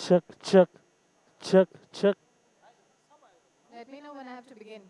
Check, check, check, check. Let me know when I have to begin.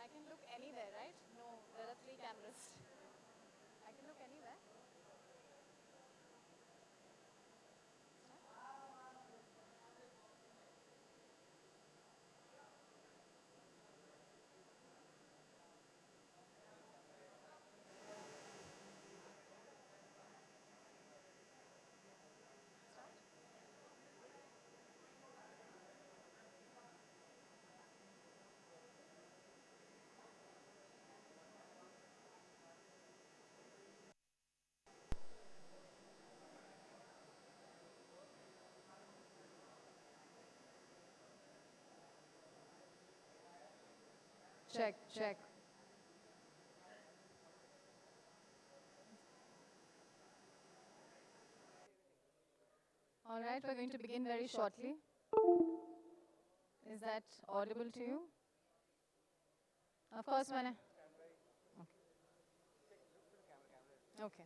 I can look anywhere, right? No, there are three cameras. I can look anywhere. Check, check. All right, we're going to begin very shortly. Is that audible to you? Of course, when I. Okay.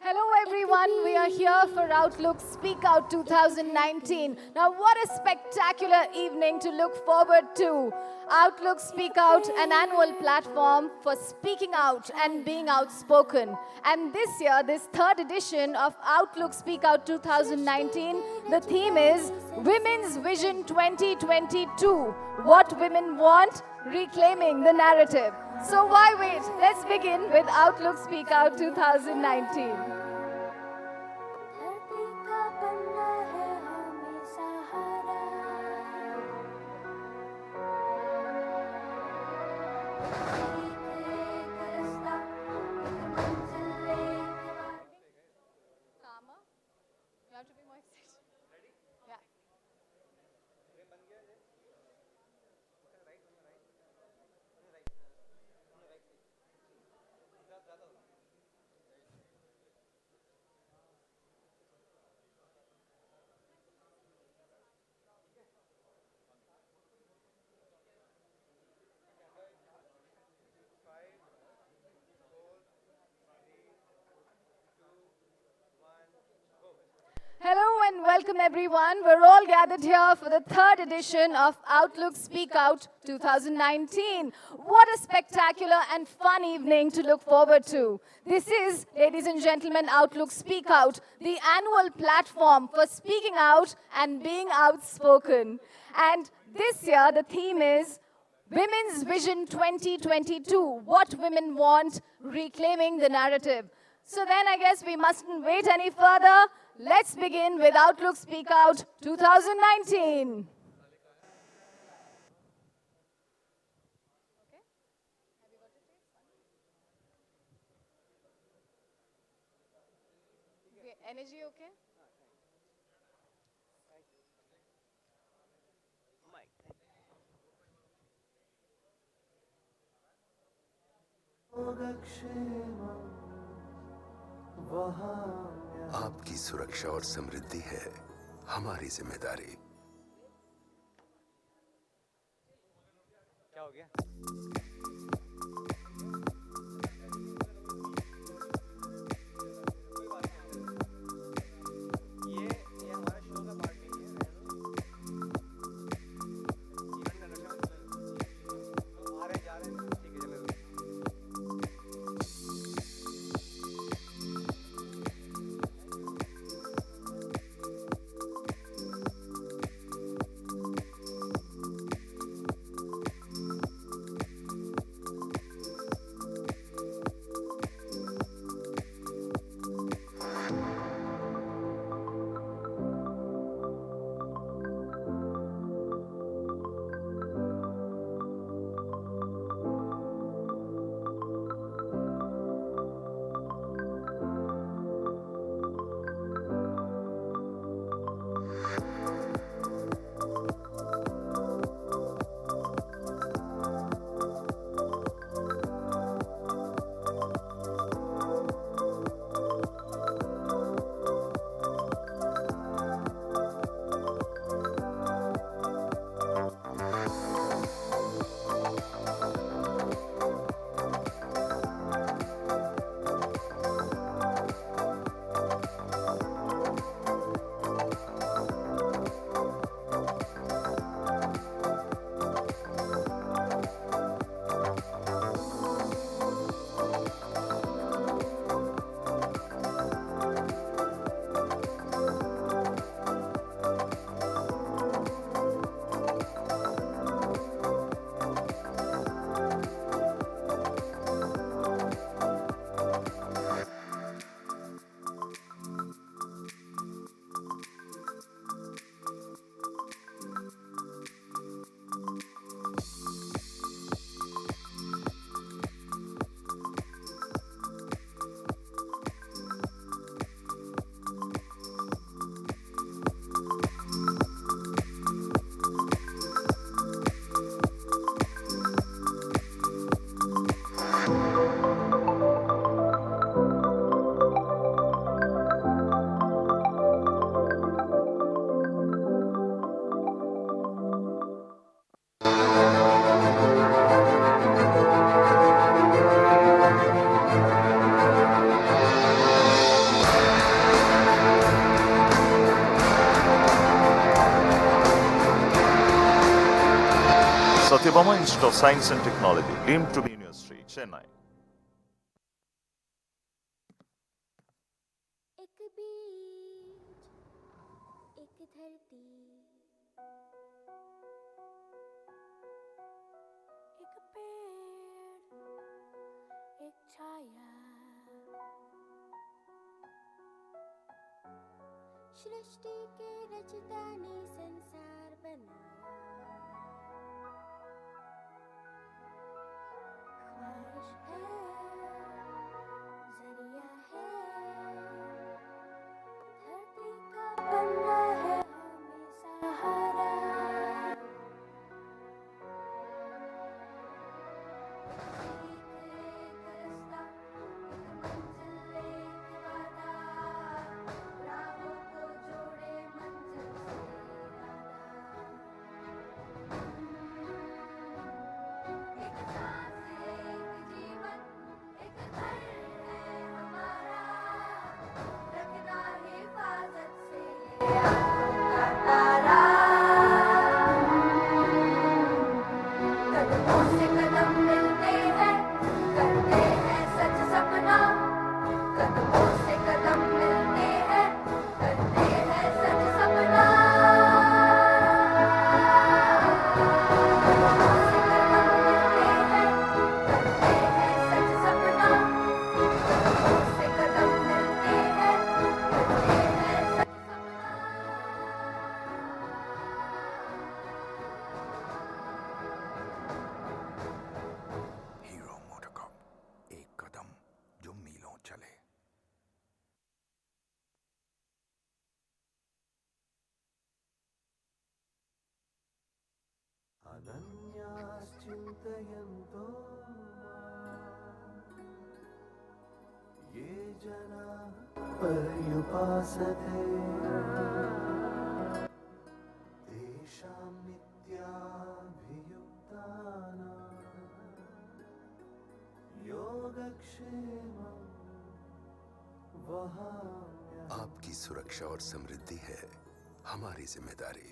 Hello everyone, we are here for Outlook Speak Out 2019. Now what a spectacular evening to look forward to. Outlook Speak Out, an annual platform for speaking out and being outspoken. And this year, this third edition of Outlook Speak Out 2019, the theme is Women's Vision 2022. What women want, reclaiming the narrative. So why wait? Let's begin with Outlook Speak Out 2019. Calmer. You have to be more excited. Yeah. Hello and welcome everyone. We're all gathered here for the third edition of Outlook Speak Out 2019. What a spectacular and fun evening to look forward to. This is, ladies and gentlemen, Outlook Speak Out, the annual platform for speaking out and being outspoken. And this year the theme is Women's Vision 2022, What Women Want, Reclaiming the Narrative. So then I guess we mustn't wait any further. Let's begin with Outlook Speak Out 2019. Okay, energy okay? आपकी सुरक्षा और समृद्धि है हमारी जिम्मेदारी। क्या हो गया? ये हमारा शो का पार्ट नहीं है। इवेंट का नशा आ रहे जा रहे हैं। ठीक है चलो। Satyabama Institute of Science and Technology, deemed to be University, Chennai. एक बीज, एक धरती, एक पेड़, एक छाया, सृष्टि के रचता ने संसार बनाया। ख्वाहिश है, जरिया है, धरती का बनना है हमें सहारा। एक रास्ता, एक मंजिल, एक वादा, राहों को जोड़े मंजिल से। पर्युपासते तेषां नित्याभियुक्तानां योगक्षेमं वहाम्यहम्। आपकी सुरक्षा और समृद्धि है हमारी जिम्मेदारी।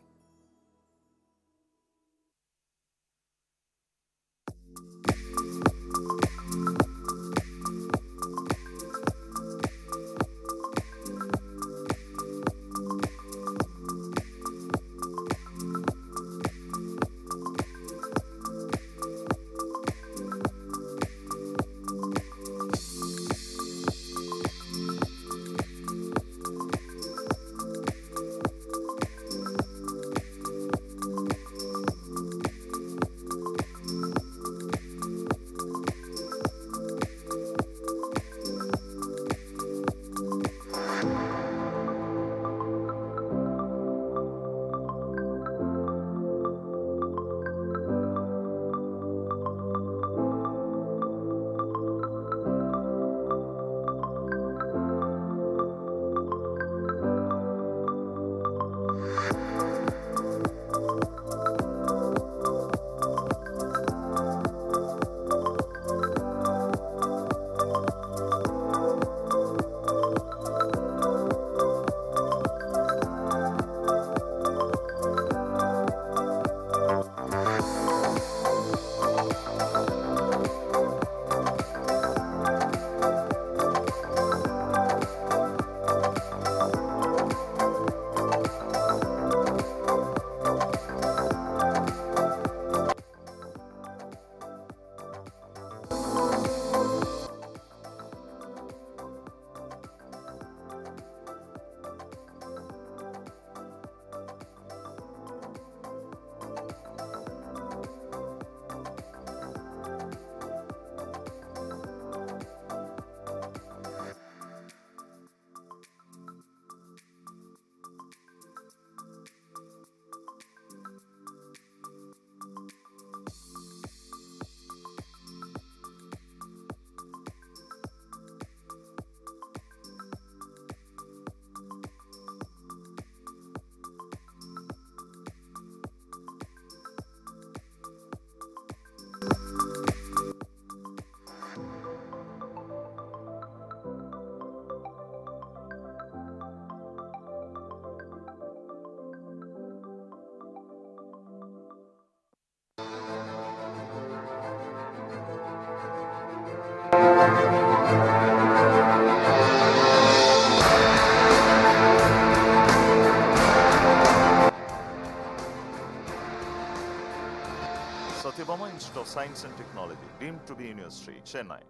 Satyabama Institute of Science and Technology, deemed to be University, Chennai.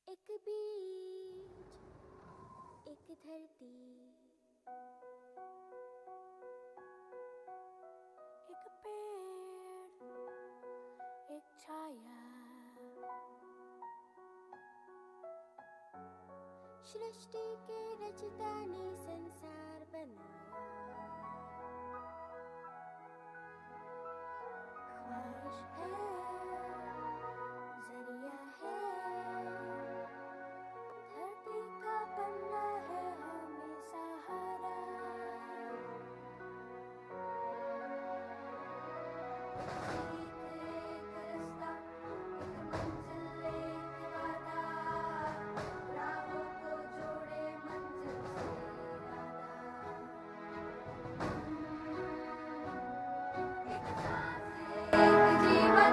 एक बीज एक धरती एक पेड़ एक छाया सृष्टि के रचता ने संसार बनाया ख्वाहिश है जरिया है धरती का बनना है हमें सहारा एक रास्ता एक मंजिल एक वादा राहों को जोड़े मंजिल से इरादा एक सांस एक जीवन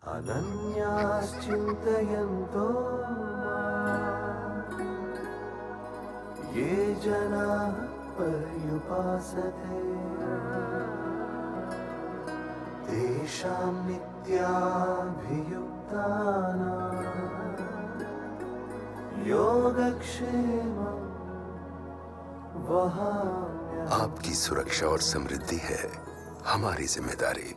अनन्याश्चिन्तयन्तो माम्, ये जनाः पर्युपासते तेषां नित्याभियुक्तानां योगक्षेमं वहाम्यहम्। आपकी सुरक्षा और समृद्धि है हमारी जिम्मेदारी।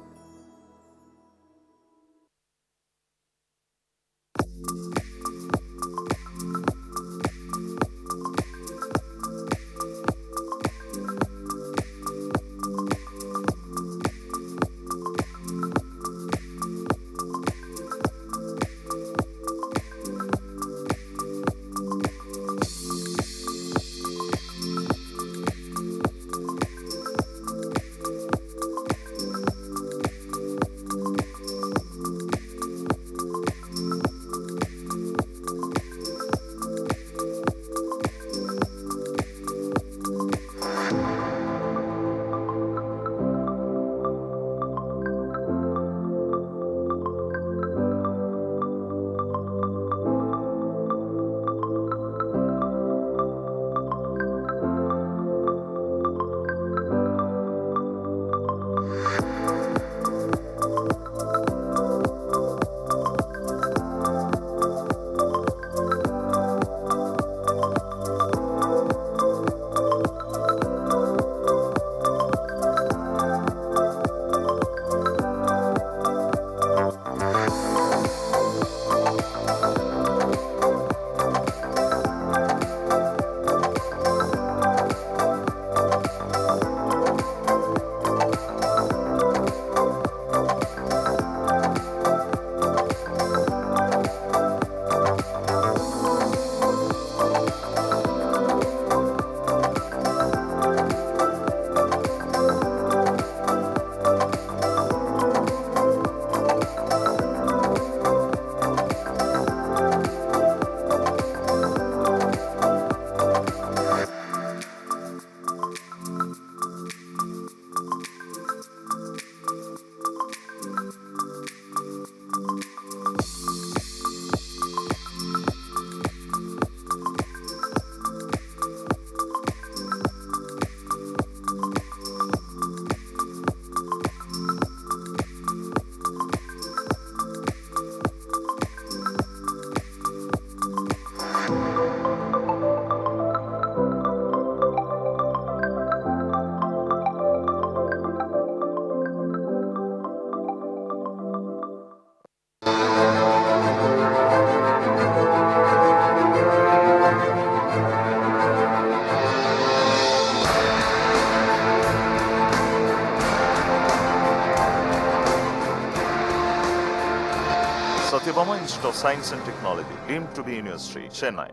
Satyabama Institute of Science and Technology, deemed to be University, Chennai.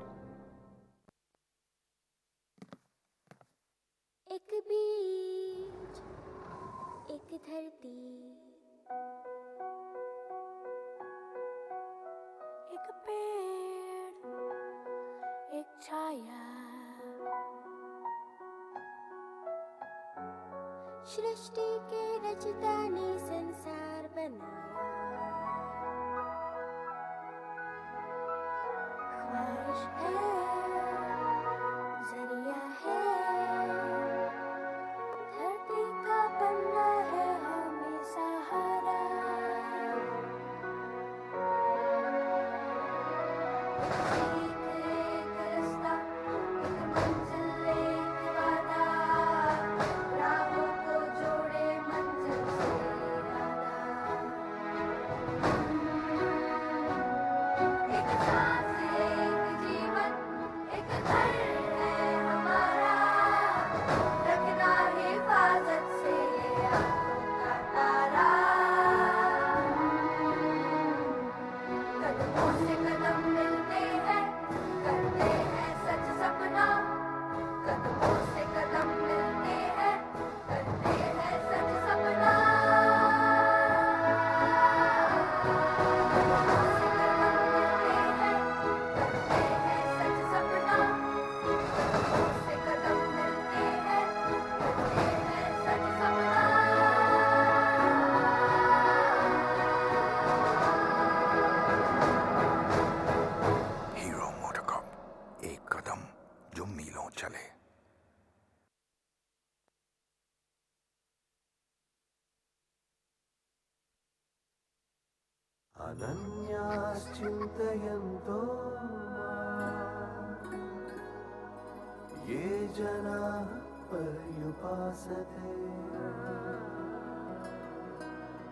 एक बीज एक धरती एक पेड़ एक छाया सृष्टि के रचता ने संसार बनाया ख्वाहिश है जरिया है धरती का बनना है हमें सहारा एक एक रास्ता एक मंजिल एक वादा राहों को जोड़े मंजिल से इरादा अनन्याश्चिन्तयन्तो माम्, ये जनाः पर्युपासते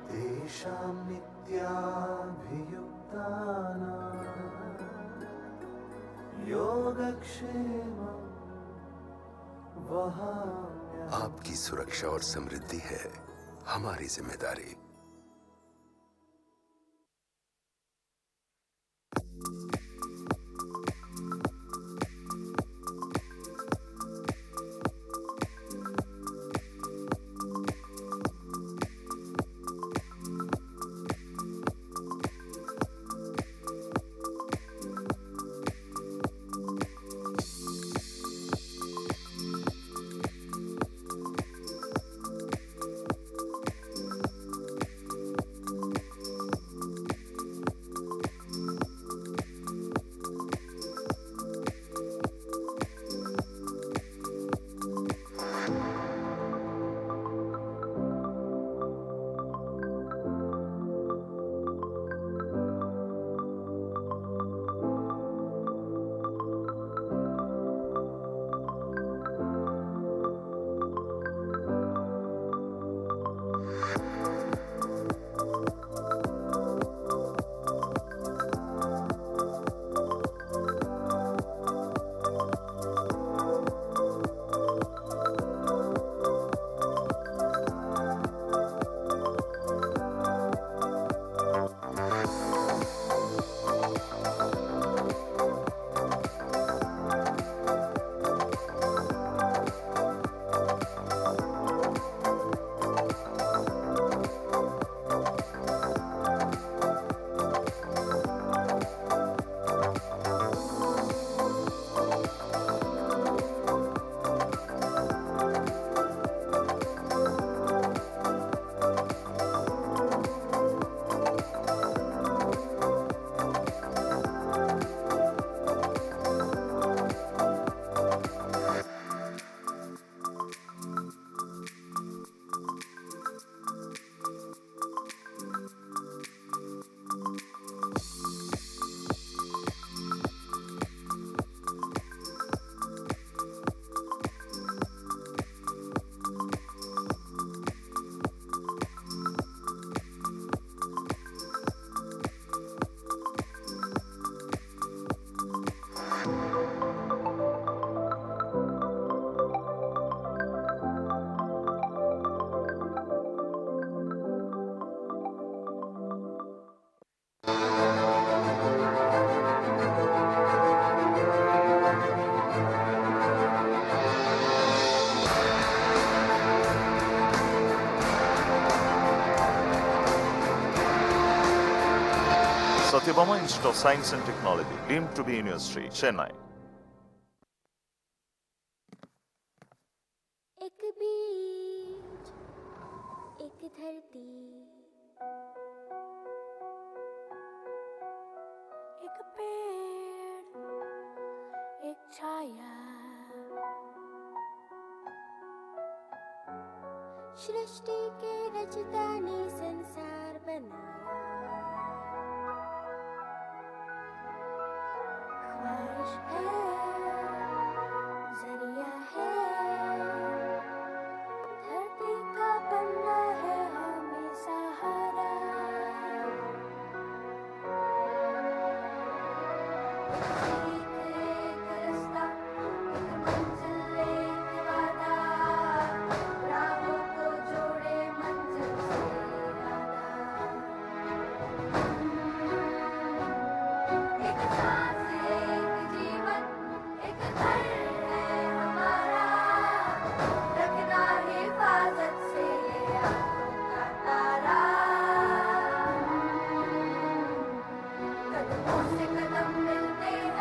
तेषां नित्याभियुक्तानां योगक्षेमं वहाम्यहम्। आपकी सुरक्षा और समृद्धि है हमारी जिम्मेदारी। Satyabama Institute of Science and Technology, deemed to be University, Chennai. एक बीज एक धरती एक पेड़ एक छाया सृष्टि के रचता ने संसार बनाया ख्वाहिश है जरिया है धरती का बनना है हमें सहारा एक रास्ता एक मंजिल एक वादा राहों को जोड़े मंजिल से इरादा एक सांस एक जीवन एक घर है हमारा रखना हिफाजत से ये आंखों का तारा कदमों से कदम मिलते हैं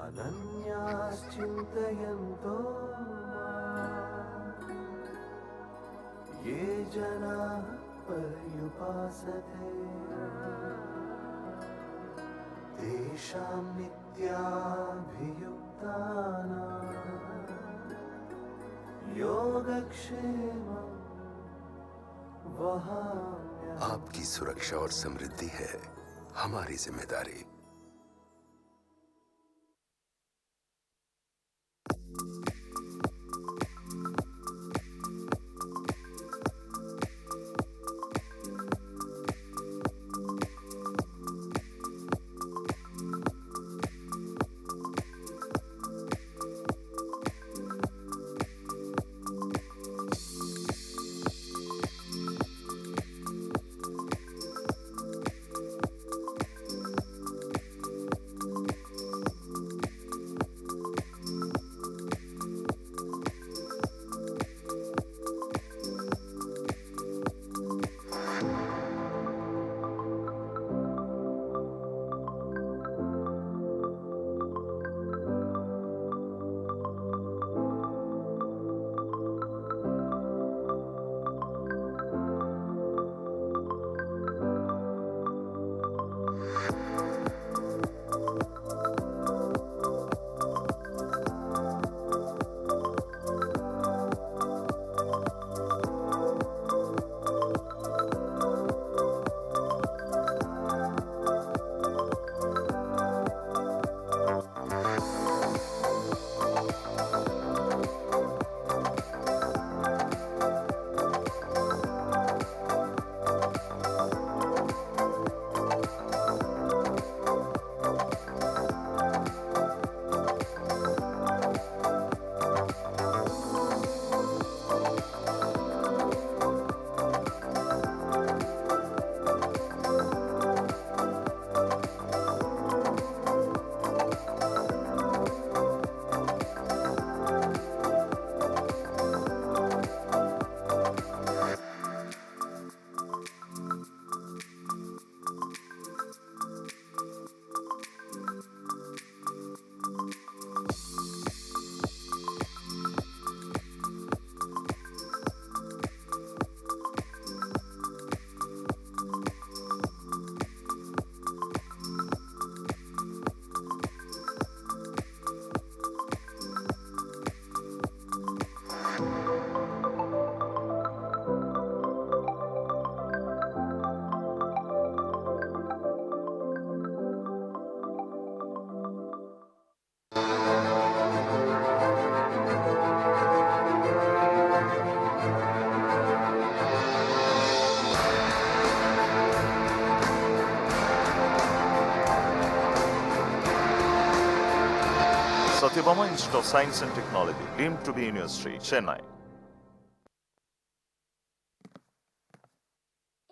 अनन्याश्चिन्तयन्तो माम्। ये जनाः पर्युपासते तेषां नित्याभियुक्तानां योगक्षेमं वहाम्यहम्। आपकी सुरक्षा और समृद्धि है हमारी जिम्मेदारी। Satyabama Institute of Science and Technology, deemed to be University, Chennai.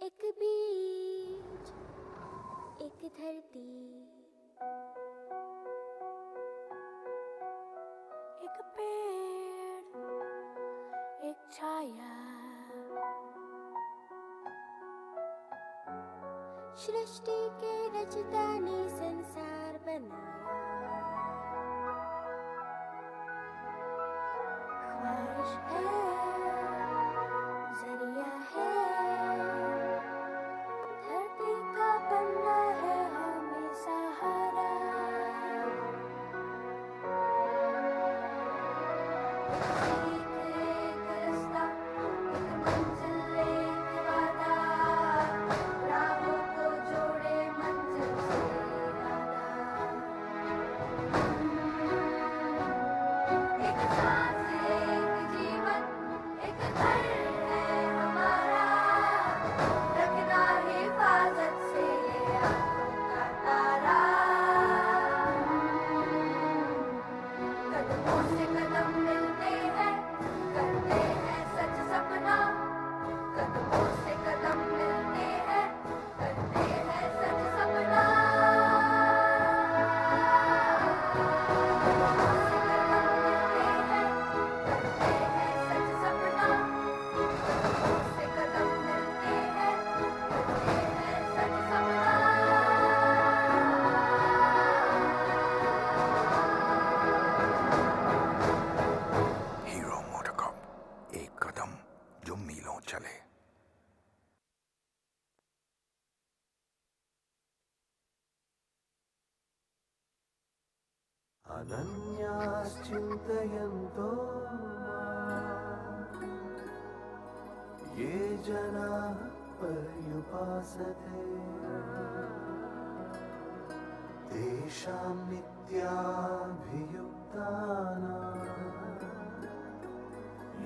एक बीज एक धरती एक पेड़ एक छाया सृष्टि के रचता ने संसार बनाया ख्वाहिश है जरिया है धरती का बनना है हमें सहारा एक रास्ता एक मंजिल एक वादा राहों को जोड़े मंजिल से इरादा अनन्याश्चिन्तयन्तो माम्, ये जनाः पर्युपासते तेषां नित्याभियुक्तानां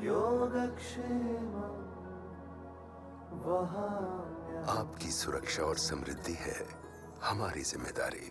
योगक्षेमं वहाम्यहम्। आपकी सुरक्षा और समृद्धि है हमारी जिम्मेदारी।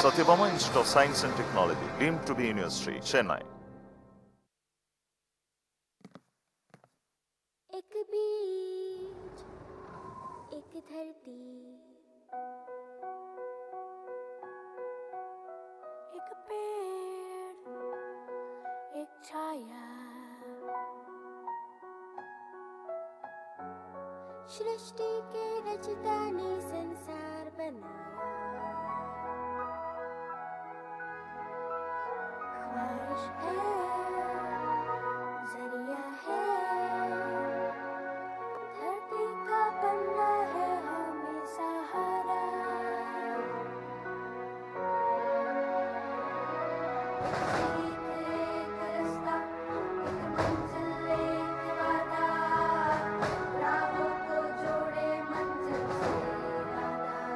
Satyabama Institute of Science and Technology, deemed to be University, Chennai. एक बीज एक धरती एक पेड़ एक छाया सृष्टि के रचता ने संसार बनाया ख्वाहिश है जरिया है धरती का बनना है हमें सहारा एक रास्ता एक मंजिल एक वादा राहों को जोड़े मंजिल से इरादा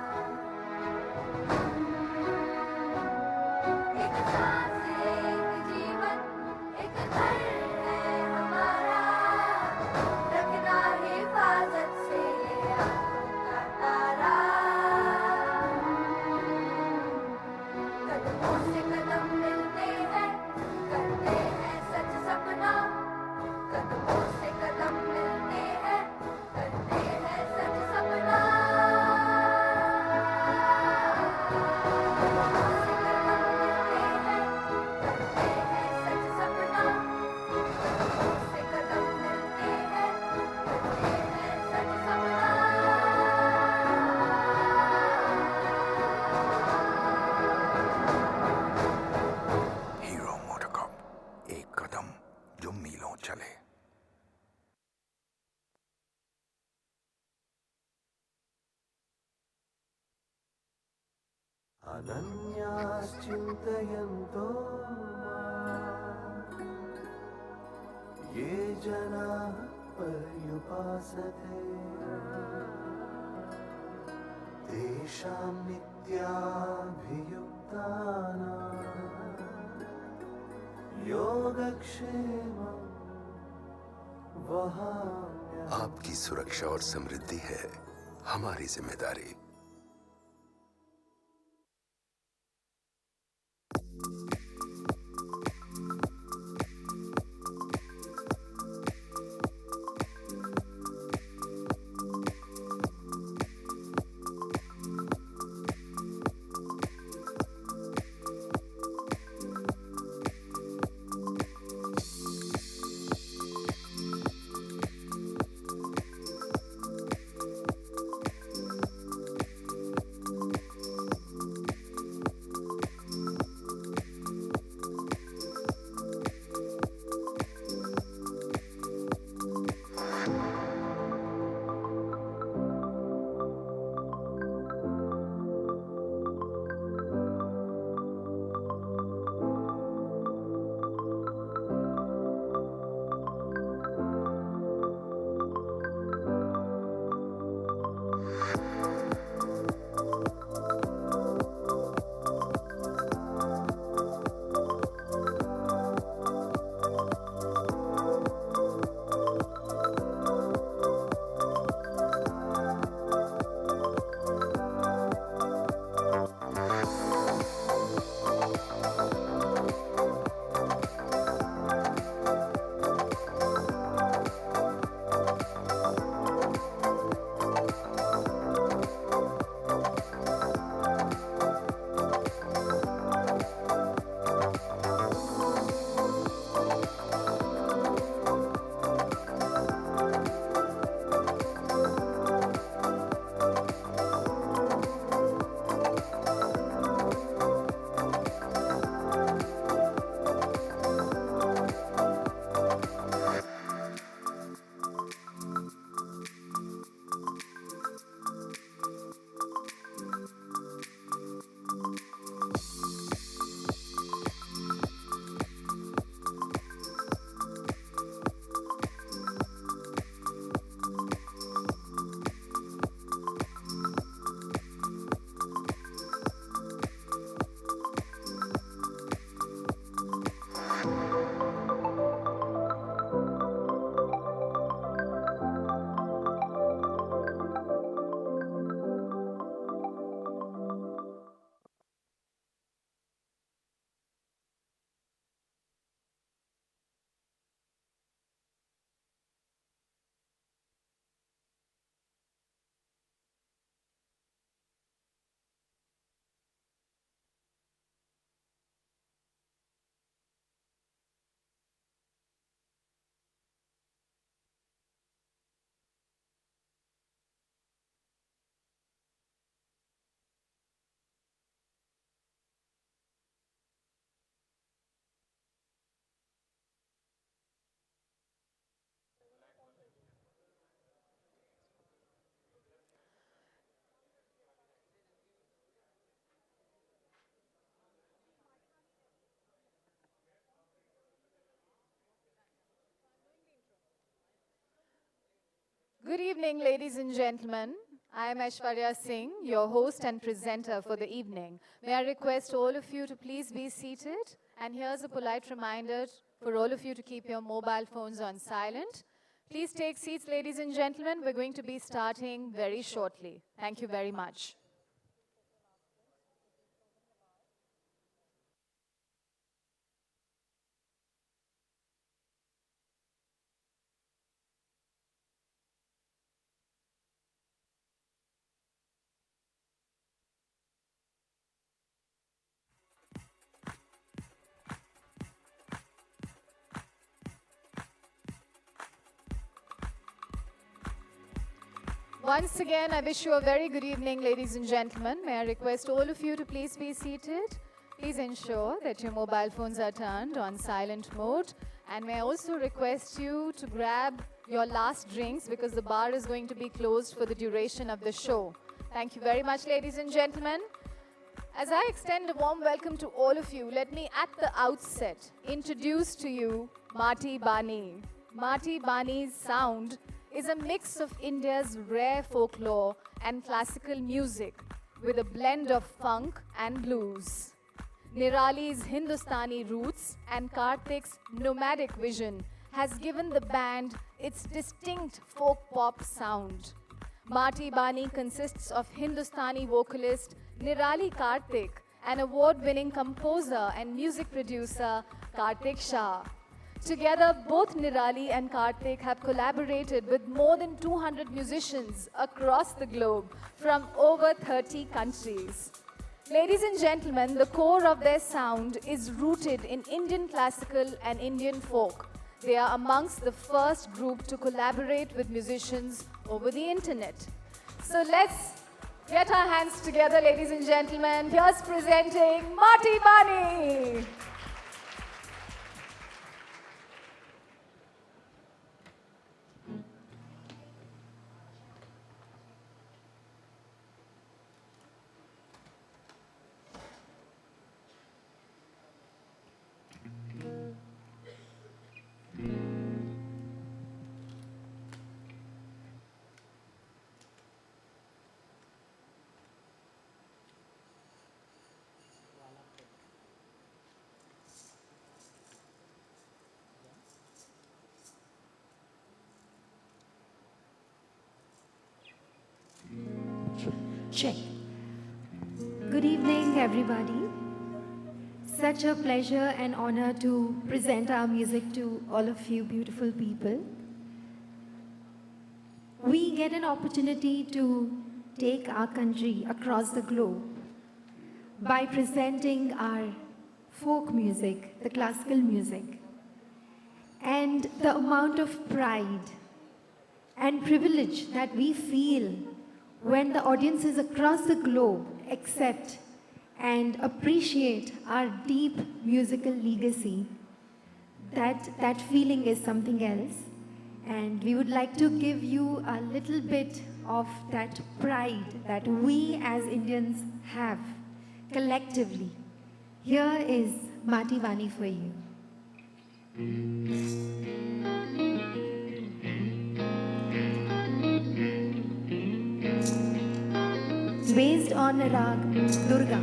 अनन्याश्चिन्तयन्तो माम्, ये जनाः पर्युपासते तेषां नित्याभियुक्तानां योगक्षेमं वहाम्यहम्। आपकी सुरक्षा और समृद्धि है हमारी जिम्मेदारी। Good evening, ladies and gentlemen. I am Aishwarya Singh, your host and presenter for the evening. May I request all of you to please be seated? And here's a polite reminder for all of you to keep your mobile phones on silent. Please take seats, ladies and gentlemen. We're going to be starting very shortly. Thank you very much. Once again, I wish you a very good evening, ladies and gentlemen. May I request all of you to please be seated? Please ensure that your mobile phones are turned on silent mode. And may I also request you to grab your last drinks because the bar is going to be closed for the duration of the show. Thank you very much, ladies and gentlemen. As I extend a warm welcome to all of you, let me at the outset introduce to you Mati Bani. Mati Bani's sound is a mix of India's rare folklore and classical music with a blend of funk and blues. Nirali's Hindustani roots and Karthik's nomadic vision has given the band its distinct folk pop sound. Mati Bani consists of Hindustani vocalist Nirali Karthik and award-winning composer and music producer Karthik Shah. Together, both Nirali and Karthik have collaborated with more than 200 musicians across the globe from over 30 countries. Ladies and gentlemen, the core of their sound is rooted in Indian classical and Indian folk. They are amongst the first group to collaborate with musicians over the internet. So let's get our hands together, ladies and gentlemen. Here's presenting Mati Bani. Check. Good evening, everybody. Such a pleasure and honor to present our music to all of you beautiful people. We get an opportunity to take our country across the globe by presenting our folk music, the classical music, and the amount of pride and privilege that we feel when the audiences across the globe accept and appreciate our deep musical legacy. That feeling is something else. And we would like to give you a little bit of that pride that we as Indians have collectively. Here is Mati Bani for you. Based on Rag Durga.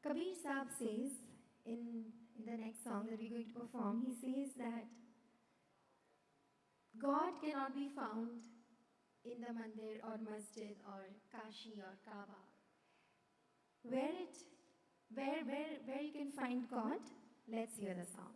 Kabir Saab says in the next song that we're going to perform, he says that God cannot be found in the mandir or masjid or Kashi or Kaaba. Where you can find God, let's hear the song.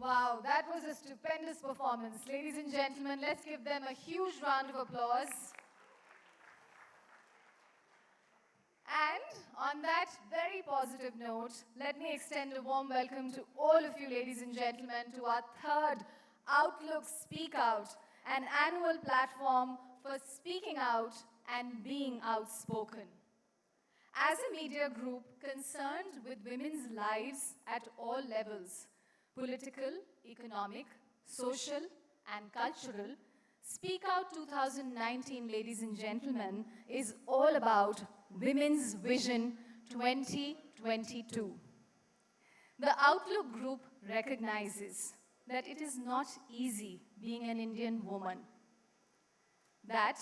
Wow, that was a stupendous performance. Ladies and gentlemen, let's give them a huge round of applause. And on that very positive note, let me extend a warm welcome to all of you, ladies and gentlemen, to our third Outlook Speak Out, an annual platform for speaking out and being outspoken. As a media group concerned with women's lives at all levels, political, economic, social, and cultural, Speak Out 2019, ladies and gentlemen, is all about Women's Vision 2022. The Outlook Group recognizes that it is not easy being an Indian woman, that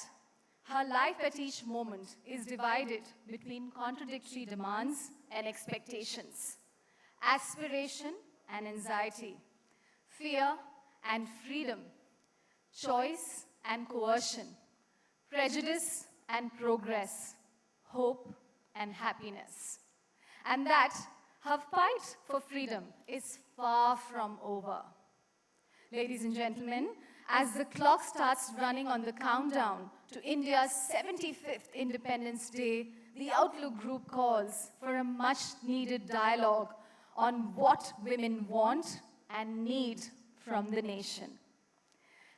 her life at each moment is divided between contradictory demands and expectations, aspiration and anxiety, fear and freedom, choice and coercion, prejudice and progress, hope and happiness. And that her fight for freedom is far from over. Ladies and gentlemen, as the clock starts running on the countdown to India's 75th Independence Day, the Outlook Group calls for a much-needed dialogue on what women want and need from the nation.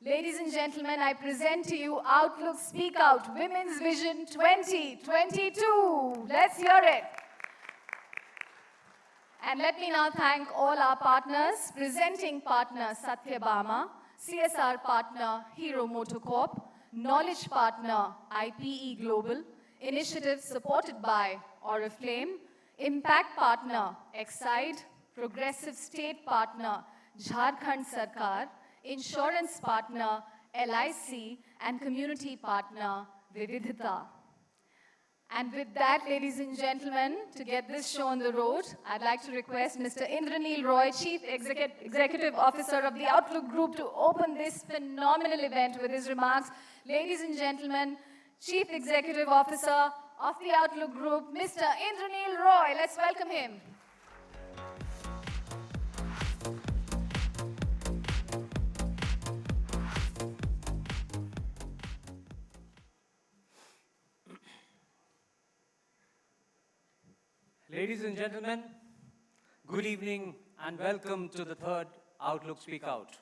Ladies and gentlemen, I present to you Outlook Speak Out, Women's Vision 2022. Let's hear it. And let me now thank all our partners, presenting partner Satyabama, CSR partner Hero Motocorp, knowledge partner IPE Global, initiatives supported by Oriflame, impact partner Exide, progressive state partner Jharkhand Sarkar, insurance partner LIC, and community partner Vividhita. And with that, ladies and gentlemen, to get this show on the road, I'd like to request Mr. Indraneel Roy, Chief Executive Officer of the Outlook Group, to open this phenomenal event with his remarks. Ladies and gentlemen, Chief Executive Officer of the Outlook Group, Mr. Indraneel Roy. Let's welcome him. Ladies and gentlemen, good evening and welcome to the third Outlook Speak Out.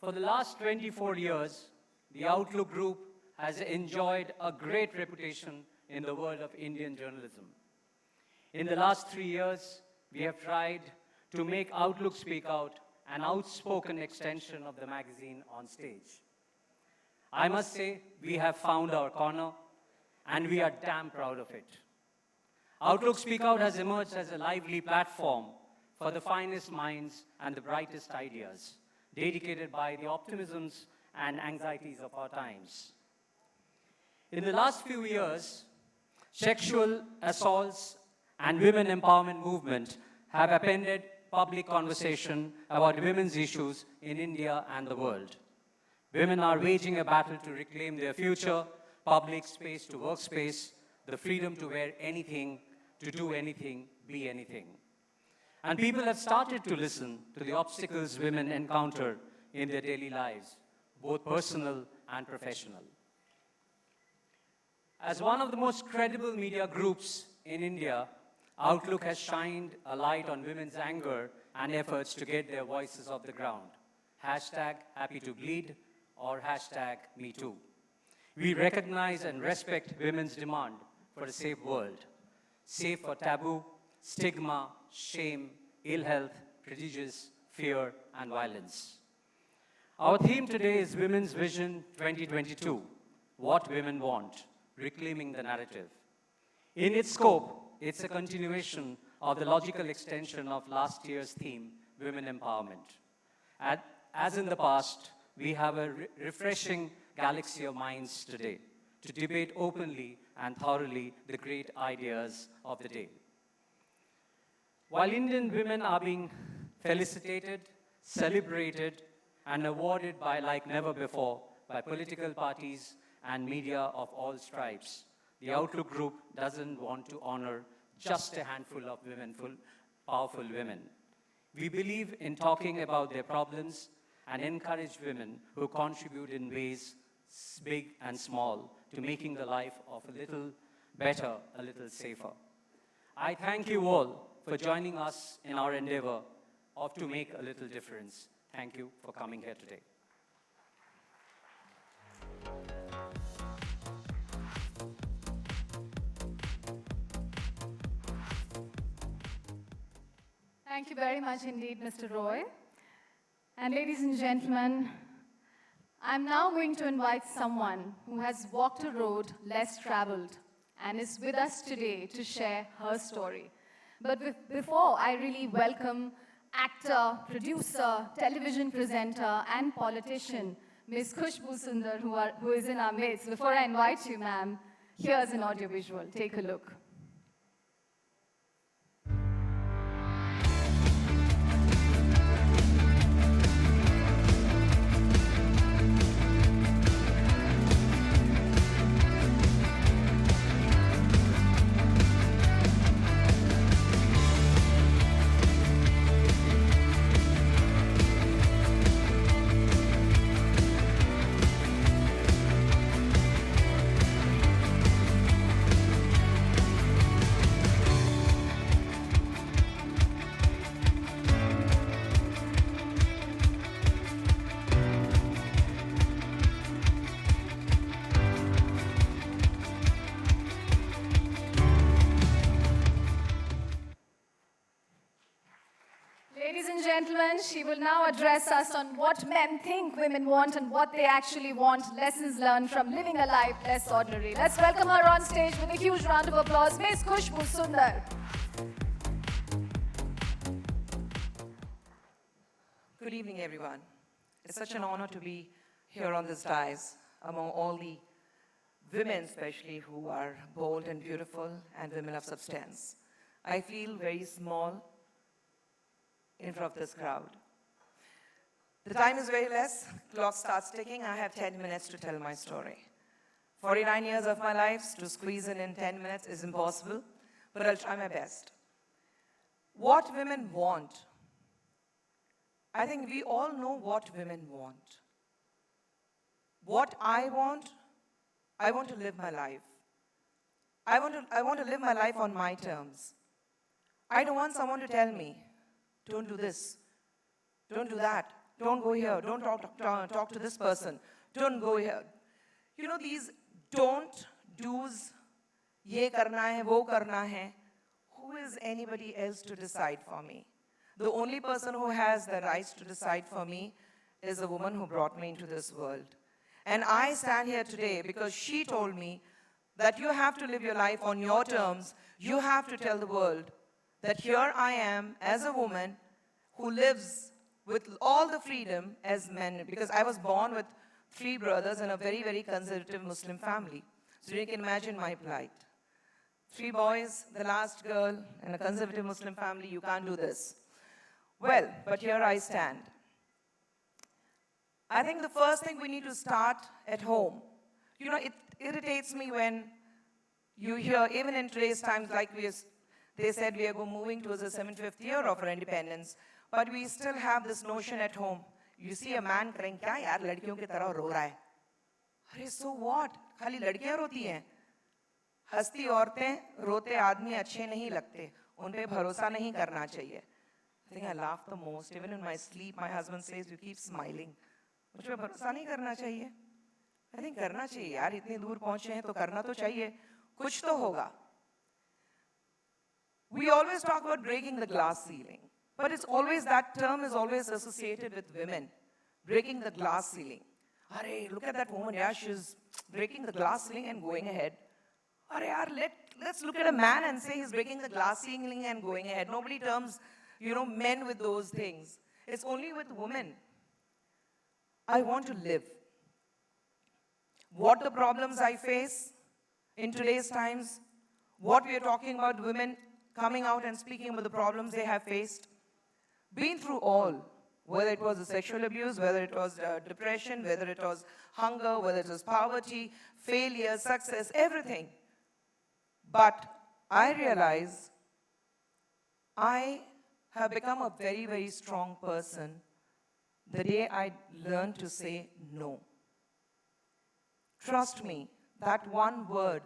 For the last 24 years, the Outlook Group has enjoyed a great reputation in the world of Indian journalism. In the last 3 years, we have tried to make Outlook Speak Out an outspoken extension of the magazine on stage. I must say, we have found our corner and we are damn proud of it. Outlook Speak Out has emerged as a lively platform for the finest minds and the brightest ideas, dedicated by the optimisms and anxieties of our times. In the last few years, sexual assaults and women empowerment movement have upended public conversation about women's issues in India and the world. Women are waging a battle to reclaim their future, public space to workspace, the freedom to wear anything, to do anything, be anything. And people have started to listen to the obstacles women encounter in their daily lives, both personal and professional. As one of the most credible media groups in India, Outlook has shined a light on women's anger and efforts to get their voices off the ground. Hashtag happy to bleed or hashtag me too. We recognize and respect women's demand for a safe world, safe for taboo, stigma, shame, ill health, prejudice, fear, and violence. Our theme today is Women's Vision 2022, What Women Want, Reclaiming the Narrative. In its scope, it's a continuation of the logical extension of last year's theme, Women Empowerment. As in the past, we have a refreshing galaxy of minds today to debate openly and thoroughly the great ideas of the day. While Indian women are being felicitated, celebrated, and awarded by like never before by political parties and media of all stripes, the Outlook Group doesn't want to honor just a handful of powerful women. We believe in talking about their problems and encourage women who contribute in ways big and small to making the life of a little better, a little safer. I thank you all for joining us in our endeavor of to make a little difference. Thank you for coming here today. Thank you very much indeed, Mr. Roy. And ladies and gentlemen, I'm now going to invite someone who has walked a road less traveled and is with us today to share her story. But before I really welcome actor, producer, television presenter, and politician, Ms. Khushbu Sundar, who is in our midst, before I invite you, ma'am, here's an audiovisual. Take a look. Ladies and gentlemen, she will now address us on what men think women want and what they actually want, lessons learned from living a life less ordinary. Let's welcome her on stage with a huge round of applause, Ms. Khushbu Sundar. Good evening, everyone. It's such an honor to be here on this dais among all the women, especially who are bold and beautiful and women of substance. I feel very small in front of this crowd. The time is very less, clock starts ticking. I have 10 minutes to tell my story. 49 years of my life, to squeeze in 10 minutes is impossible, but I'll try my best. What women want. I think we all know what women want. What I want to live my life. I want to live my life on my terms. I don't want someone to tell me, don't do this, don't do that, don't go here, don't talk to this person, don't go here. You know, these don't do's, ye karna hai, wo karna hai, who is anybody else to decide for me? The only person who has the rights to decide for me is the woman who brought me into this world. And I stand here today because she told me that you have to live your life on your terms. You have to tell the world that here I am as a woman who lives with all the freedom as men, because I was born with 3 brothers in a very, very conservative Muslim family. So you can imagine my plight. 3 boys, the last girl, in a conservative Muslim family, you can't do this. Well, but here I stand. I think the first thing we need to start at home. You know, it irritates me when you hear, even in today's times, like they said we are moving towards the 75th year of our independence, but we still have this notion at home. You see a man crying, kya yaar, ladkiyon ki tarah ro raha hai? Arey, so what? Khali ladkiyan roti hain. Hasti auratein, rote aadmi अच्छे नहीं लगते. उन पे भरोसा नहीं करना चाहिए. I think I laugh the most. Even in my sleep, my husband says, you keep smiling. मुझ पे भरोसा नहीं करना चाहिए. I think करना चाहिए यार, इतनी दूर पहुंचे हैं तो करना तो चाहिए. कुछ तो होगा. We always talk about breaking the glass ceiling, but it's always, that term is always associated with women. Breaking the glass ceiling. Arey, look at that woman, yeah, she's breaking the glass ceiling and going ahead. Arey, yaar, let's look at a man and say he's breaking the glass ceiling and going ahead. Nobody terms, you know, men with those things. It's only with women. I want to live. What the problems I face in today's times, what we are talking about, women coming out and speaking about the problems they have faced, been through all, whether it was the sexual abuse, whether it was depression, whether it was hunger, whether it was poverty, failure, success, everything. But I realize I have become a very, very strong person the day I learned to say no. Trust me, that one word,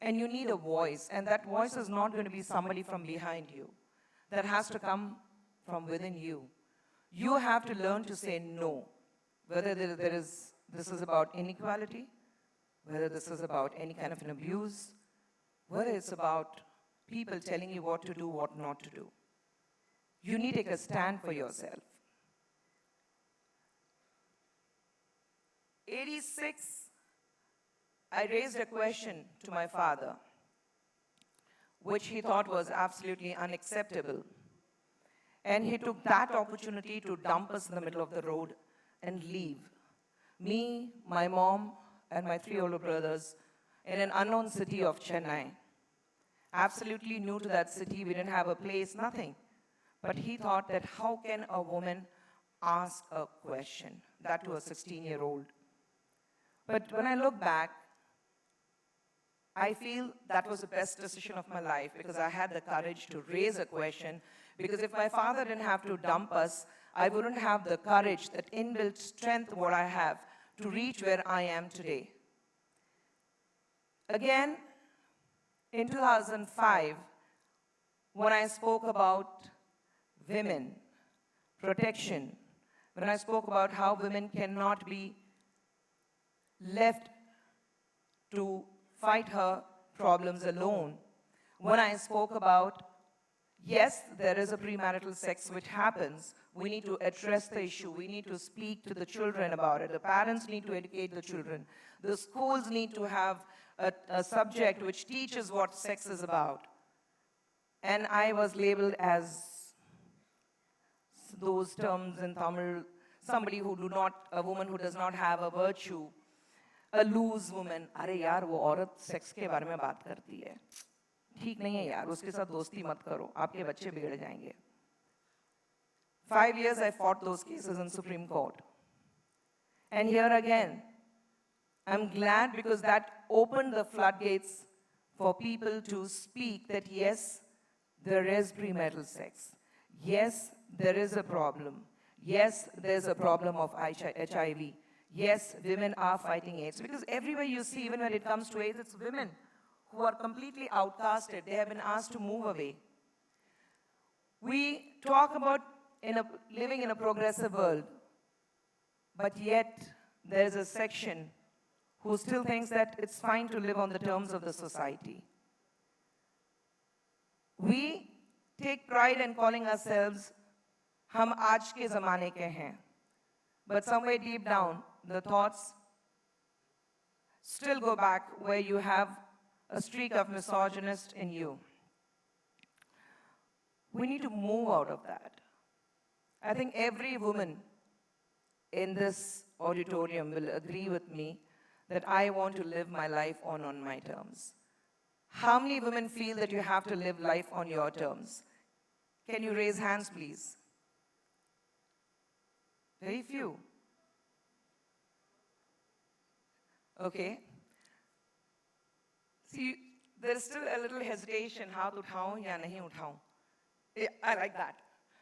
and you need a voice, and that voice is not going to be somebody from behind you. That has to come from within you. You have to learn to say no, whether this is about inequality, whether this is about any kind of an abuse, whether it's about people telling you what to do, what not to do. You need to take a stand for yourself. 86, I raised a question to my father, which he thought was absolutely unacceptable. And he took that opportunity to dump us in the middle of the road and leave. Me, my mom, and my 3 older brothers in an unknown city of Chennai. Absolutely new to that city, we didn't have a place, nothing. But he thought that how can a woman ask a question, that to a 16-year-old? But when I look back, I feel that was the best decision of my life because I had the courage to raise a question. Because if my father didn't have to dump us, I wouldn't have the courage, that inbuilt strength what I have to reach where I am today. Again, in 2005, when I spoke about women, protection, when I spoke about how women cannot be left to fight her problems alone, when I spoke about, yes, there is a premarital sex which happens, we need to address the issue, we need to speak to the children about it, the parents need to educate the children, the schools need to have a subject which teaches what sex is about. And I was labeled as those terms in Tamil, somebody a woman who does not have a virtue, a loose woman. अरे यार वो औरत sex के बारे में बात करती है, ठीक नहीं है यार, उसके साथ दोस्ती मत करो, आपके बच्चे बिगड़ जाएंगे. 5 years I fought those cases in Supreme Court. And here again, I'm glad because that opened the floodgates for people to speak that yes, there is premarital sex. Yes, there is a problem. Yes, there's a problem of HIV. Yes, women are fighting AIDS. Because everywhere you see, even when it comes to AIDS, it's women who are completely outcasted. They have been asked to move away. We talk about living in a progressive world, but yet there's a section who still thinks that it's fine to live on the terms of the society. We take pride in calling ourselves हम आज के ज़माने के हैं. But somewhere deep down, the thoughts still go back where you have a streak of misogynist in you. We need to move out of that. I think every woman in this auditorium will agree with me that I want to live my life on my terms. How many women feel that you have to live life on your terms? Can you raise hands, please? Very few. Okay. See, there's still a little hesitation, how to uthao ya nahi uthao. I like that.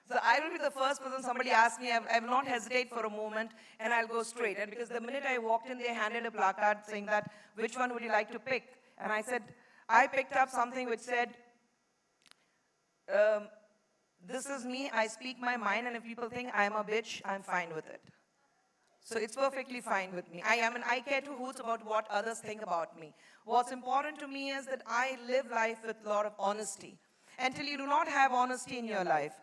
So I will be the first person somebody asks me, I will not hesitate for a moment, and I'll go straight. And because the minute I walked in, they handed a placard saying that, which one would you like to pick? And I said, I picked up something which said, this is me, I speak my mind, and if people think I'm a bitch, I'm fine with it. So it's perfectly fine with me. I care two hoots about what others think about me. What's important to me is that I live life with a lot of honesty. Until you do not have honesty in your life,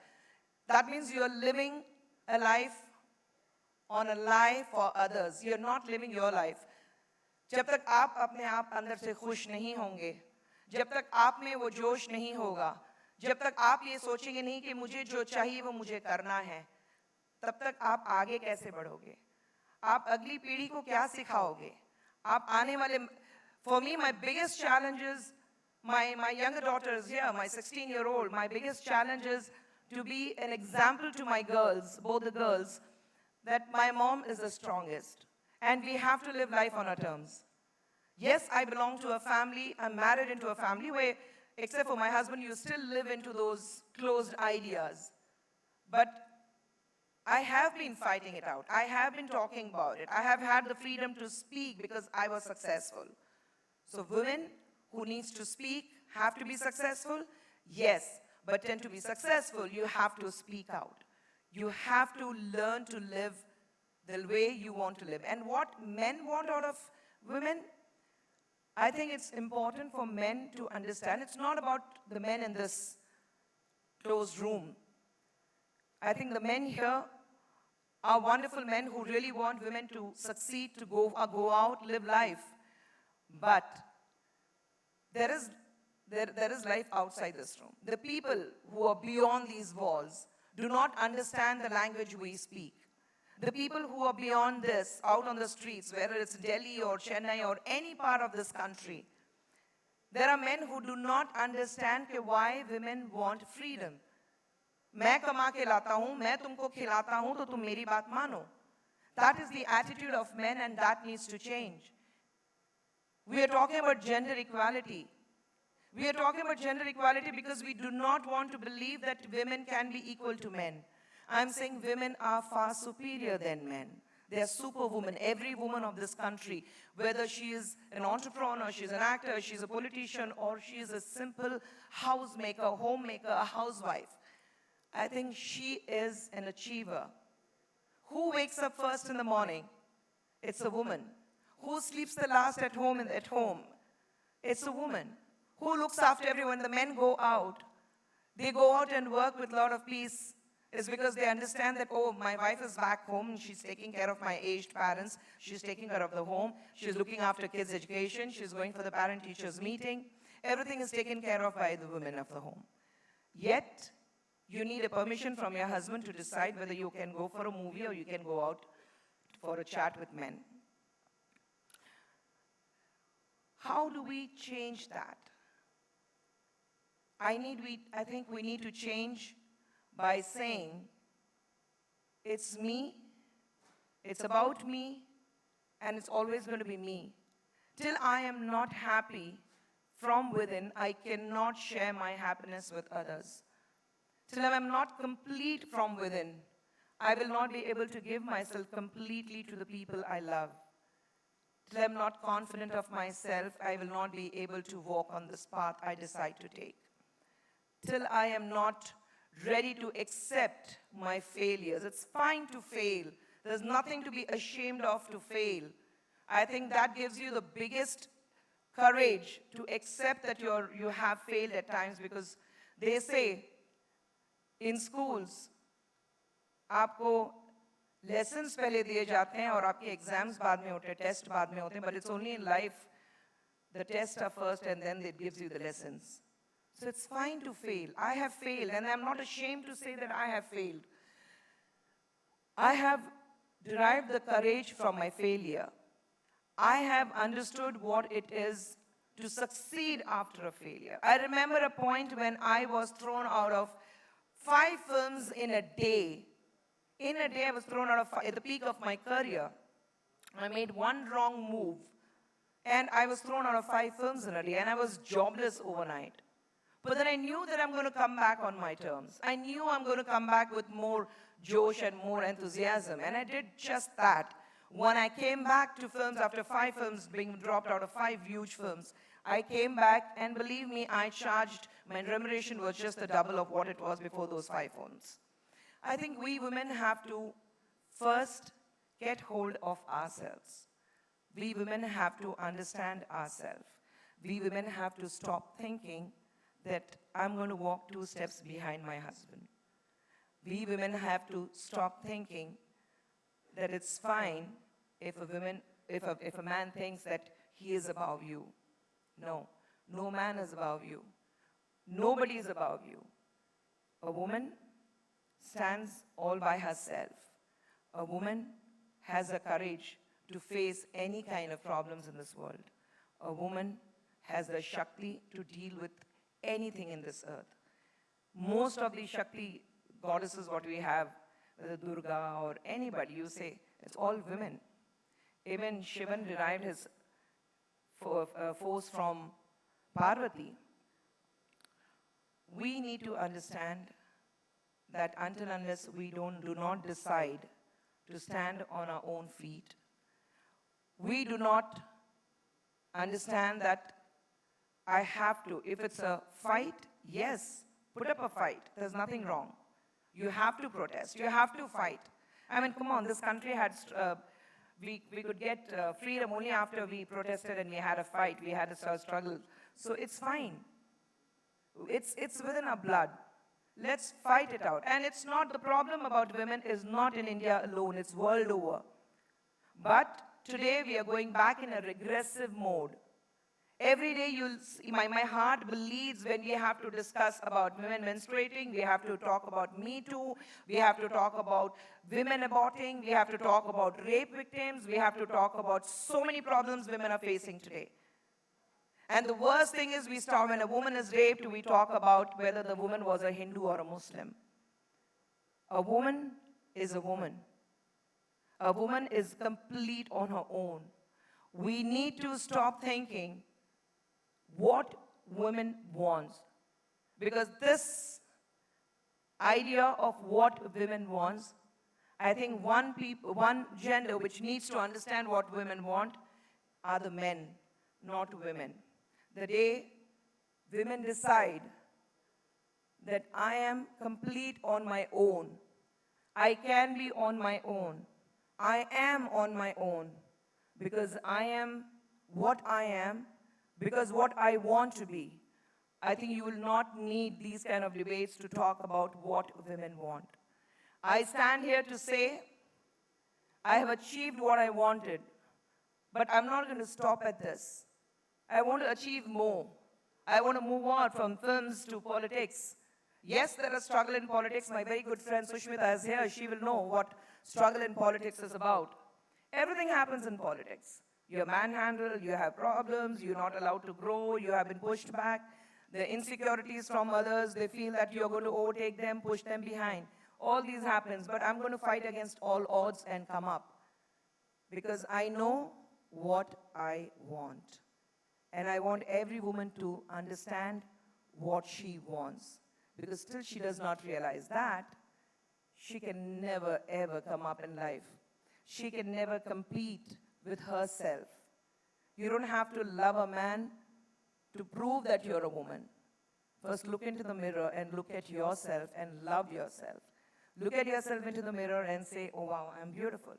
that means you're living a life on a lie for others. You're not living your life. जब तक आप अपने आप अंदर से खुश नहीं होंगे, जब तक आप में वो जोश नहीं होगा, जब तक आप ये सोचेंगे नहीं कि मुझे जो चाहिए वो मुझे करना है, तब तक आप आगे कैसे बढ़ोगे? आप अगली पीढ़ी को क्या सिखाओगे? आप आने वाले, for me, my biggest challenge is, my younger daughter is here, my 16-year-old, my biggest challenge is to be an example to my girls, both the girls, that my mom is the strongest. And we have to live life on our terms. Yes, I belong to a family, I'm married into a family where, except for my husband, you still live into those closed ideas. But I have been fighting it out. I have been talking about it. I have had the freedom to speak because I was successful. So women who needs to speak have to be successful? Yes. But then to be successful, you have to speak out. You have to learn to live the way you want to live. And what men want out of women, I think it's important for men to understand. It's not about the men in this closed room. I think the men here are wonderful men who really want women to succeed, to go out, live life. But there is life outside this room. The people who are beyond these walls do not understand the language we speak. The people who are beyond this, out on the streets, whether it's Delhi or Chennai or any part of this country, there are men who do not understand why women want freedom. मैं कमा के लाता हूँ, मैं तुमको खिलाता हूँ, तो तुम मेरी बात मानो. That is the attitude of men, and that needs to change. We are talking about gender equality. We are talking about gender equality because we do not want to believe that women can be equal to men. I'm saying women are far superior than men. They are superwomen. Every woman of this country, whether she is an entrepreneur, she's an actor, she's a politician, or she is a simple housemaker, homemaker, a housewife, I think she is an achiever. Who wakes up first in the morning? It's a woman. Who sleeps the last at home? It's a woman. Who looks after everyone? The men go out. They go out and work with a lot of peace. It's because they understand that, oh, my wife is back home and she's taking care of my aged parents. She's taking care of the home. She's looking after kids' education. She's going for the parent-teachers meeting. Everything is taken care of by the women of the home. Yet, you need a permission from your husband to decide whether you can go for a movie or you can go out for a chat with men. How do we change that? I think we need to change by saying, it's me, it's about me, and it's always going to be me. Till I am not happy from within, I cannot share my happiness with others. Till I am not complete from within, I will not be able to give myself completely to the people I love. Till I am not confident of myself, I will not be able to walk on this path I decide to take. Till I am not ready to accept my failures. It's fine to fail. There's nothing to be ashamed of to fail. I think that gives you the biggest courage to accept that you have failed at times, because they say in schools, आपको lessons पहले दिए जाते हैं और आपके exams बाद में होते हैं, test बाद में होते हैं, but it's only in life the tests are first and then it gives you the lessons. So it's fine to fail. I have failed, and I'm not ashamed to say that I have failed. I have derived the courage from my failure. I have understood what it is to succeed after a failure. I remember a point when I was thrown out of 5 films in a day. In a day, I was thrown out of at the peak of my career. I made one wrong move, and I was thrown out of 5 films in a day, and I was jobless overnight. But then I knew that I'm going to come back on my terms. I knew I'm going to come back with more josh and more enthusiasm, and I did just that. When I came back to films after 5 films being dropped out of 5 huge films, I came back, and believe me, I charged, my remuneration was just the double of what it was before those 5 films. I think we women have to first get hold of ourselves. We women have to understand ourselves. We women have to stop thinking that I'm going to walk 2 steps behind my husband. We women have to stop thinking that it's fine if a man thinks that he is above you. No, no man is above you. Nobody is above you. A woman stands all by herself. A woman has the courage to face any kind of problems in this world. A woman has the Shakti to deal with anything in this earth. Most of the Shakti goddesses what we have, whether Durga or anybody, you say, it's all women. Even Shivan derived his force from Parvati. We need to understand that until unless we do not decide to stand on our own feet, we do not understand that I have to. If it's a fight, yes, put up a fight. There's nothing wrong. You have to protest. You have to fight. I mean, come on, this country had, we could get freedom only after we protested and we had a fight. We had a struggle. So it's fine. It's within our blood. Let's fight it out. And it's not, the problem about women is not in India alone. It's world over. But today we are going back in a regressive mode. Every day you'll see, my heart bleeds when we have to discuss about women menstruating, we have to talk about Me Too, we have to talk about women aborting, we have to talk about rape victims, we have to talk about so many problems women are facing today. And the worst thing is when a woman is raped, we talk about whether the woman was a Hindu or a Muslim. A woman is a woman. A woman is complete on her own. We need to stop thinking what women want. Because this idea of what women want, I think one gender which needs to understand what women want are the men, not women. The day women decide that I am complete on my own, I can be on my own, I am on my own, because I am what I am, because what I want to be. I think you will not need these kind of debates to talk about what women want. I stand here to say I have achieved what I wanted, but I'm not going to stop at this. I want to achieve more. I want to move on from films to politics. Yes, there is struggle in politics. My very good friend Sushmita is here. She will know what struggle in politics is about. Everything happens in politics. You're manhandled, you have problems, you're not allowed to grow, you have been pushed back. The insecurities from others, they feel that you're going to overtake them, push them behind. All these happens, but I'm going to fight against all odds and come up. Because I know what I want. And I want every woman to understand what she wants. Because still she does not realize that, she can never ever come up in life. She can never compete with herself. You don't have to love a man to prove that you're a woman. First, look into the mirror and look at yourself and love yourself. Look at yourself into the mirror and say, oh wow, I'm beautiful.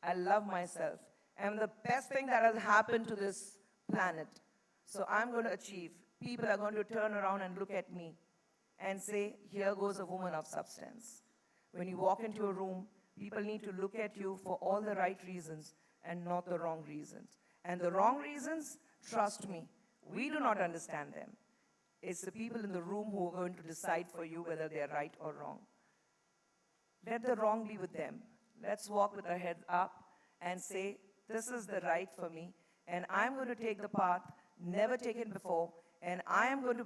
I love myself. I'm the best thing that has happened to this planet. So I'm going to achieve. People are going to turn around and look at me and say, here goes a woman of substance. When you walk into a room, people need to look at you for all the right reasons and not the wrong reasons. And the wrong reasons, trust me, we do not understand them. It's the people in the room who are going to decide for you whether they're right or wrong. Let the wrong be with them. Let's walk with our heads up and say, this is the right for me, and I'm going to take the path never taken before, and I am going to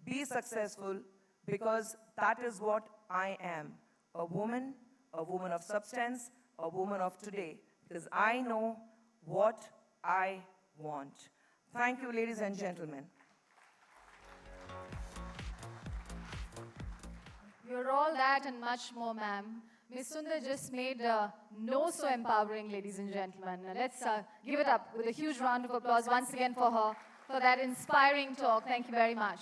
be successful because that is what I am. A woman of substance, a woman of today. Because I know what I want. Thank you, ladies and gentlemen. You're all that and much more, ma'am. Ms. Sundar just made no so empowering, ladies and gentlemen. Let's give it up with a huge round of applause once again for her, for that inspiring talk. Thank you very much.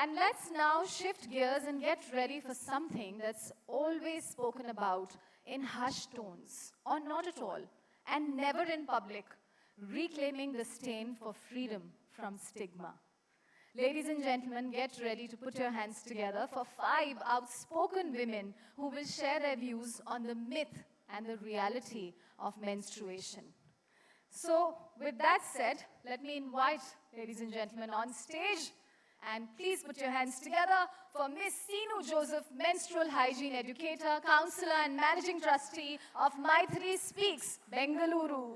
And let's now shift gears and get ready for something that's always spoken about in hushed tones, or not at all, and never in public, reclaiming the stain for freedom from stigma. Ladies and gentlemen, get ready to put your hands together for 5 outspoken women who will share their views on the myth and the reality of menstruation. So, with that said, let me invite, ladies and gentlemen, on stage, and please put your hands together for Miss Seenu Joseph, menstrual hygiene educator, counselor, and managing trustee of Maithri Speaks, Bengaluru.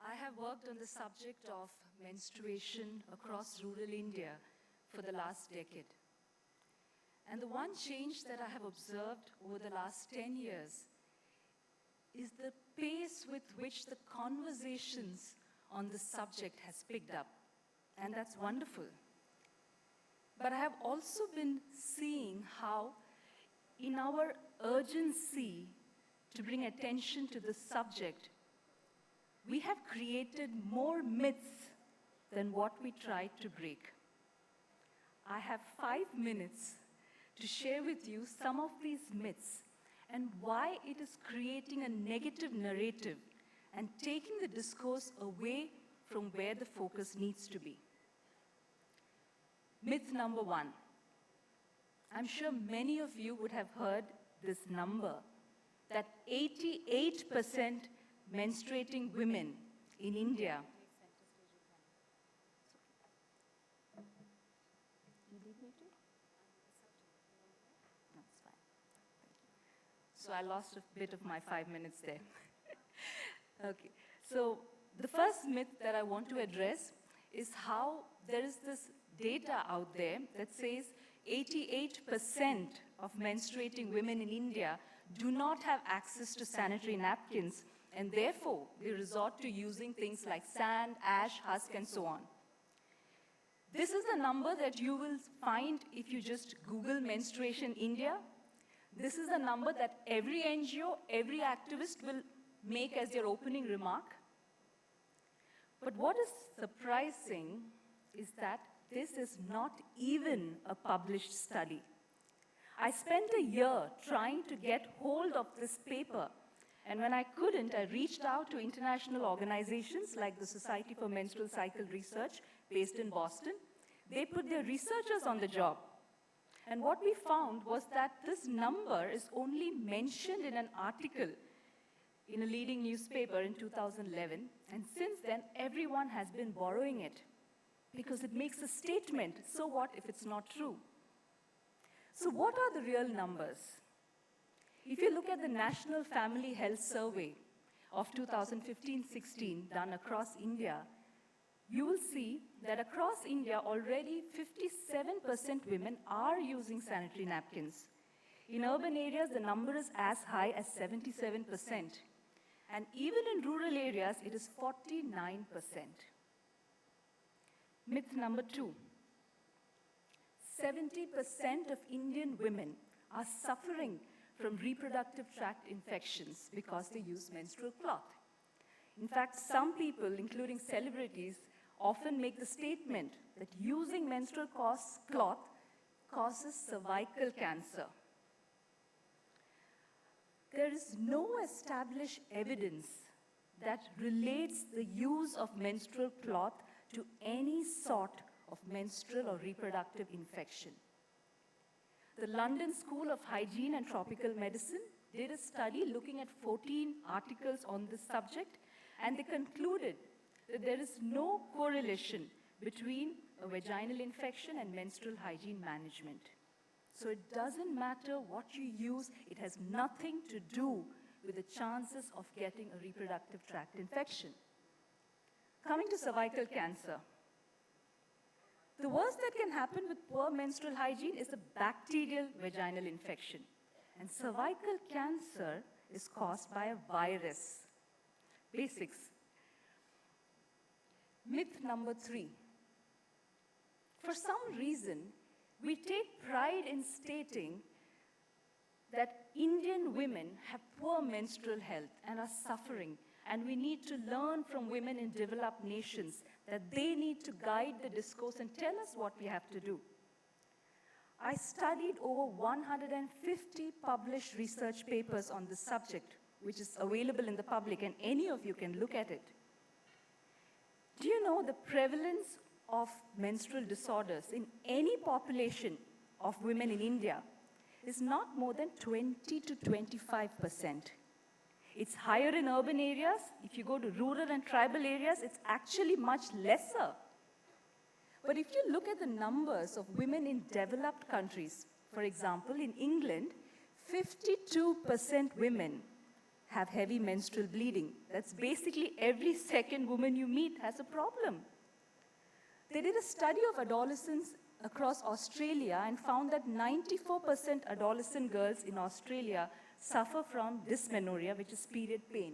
I have worked on the subject of menstruation across rural India for the last decade. And the one change that I have observed over the last 10 years is the pace with which the conversations on the subject has picked up. And that's wonderful. But I have also been seeing how, in our urgency to bring attention to the subject, we have created more myths than what we tried to break. I have 5 minutes to share with you some of these myths and why it is creating a negative narrative and taking the discourse away from where the focus needs to be. Myth number 1. I'm sure many of you would have heard this number, that 88% menstruating women in India. So I lost a bit of my 5 minutes there. Okay, so the first myth that I want to address is how there is this data out there that says 88% of menstruating women in India do not have access to sanitary napkins, and therefore they resort to using things like sand, ash, husk, and so on. This is the number that you will find if you just Google menstruation India. This is a number that every NGO, every activist will make as their opening remark. But what is surprising is that this is not even a published study. I spent a year trying to get hold of this paper, and when I couldn't, I reached out to international organizations like the Society for Menstrual Cycle Research, based in Boston. They put their researchers on the job. And what we found was that this number is only mentioned in an article in a leading newspaper in 2011, and since then, everyone has been borrowing it because it makes a statement. So what if it's not true? So what are the real numbers? If you look at the National Family Health Survey of 2015-16 done across India, you will see that across India already 57% women are using sanitary napkins. In urban areas, the number is as high as 77%. And even in rural areas, it is 49%. Myth number 2. 70% of Indian women are suffering from reproductive tract infections because they use menstrual cloth. In fact, some people, including celebrities, often make the statement that using menstrual cloth causes cervical cancer. There is no established evidence that relates the use of menstrual cloth to any sort of menstrual or reproductive infection. The London School of Hygiene and Tropical Medicine did a study looking at 14 articles on this subject, and they concluded that there is no correlation between a vaginal infection and menstrual hygiene management. So it doesn't matter what you use, it has nothing to do with the chances of getting a reproductive tract infection. Coming to cervical cancer. The worst that can happen with poor menstrual hygiene is a bacterial vaginal infection. And cervical cancer is caused by a virus. Basics. Myth number 3. For some reason, we take pride in stating that Indian women have poor menstrual health and are suffering, and we need to learn from women in developed nations that they need to guide the discourse and tell us what we have to do. I studied over 150 published research papers on this subject, which is available in the public, and any of you can look at it. Do you know the prevalence of menstrual disorders in any population of women in India is not more than 20 to 25%. It's higher in urban areas. If you go to rural and tribal areas, it's actually much lesser. But if you look at the numbers of women in developed countries, for example, in England, 52% women have heavy menstrual bleeding. That's basically every second woman you meet has a problem. They did a study of adolescents across Australia and found that 94% adolescent girls in Australia suffer from dysmenorrhea, which is period pain.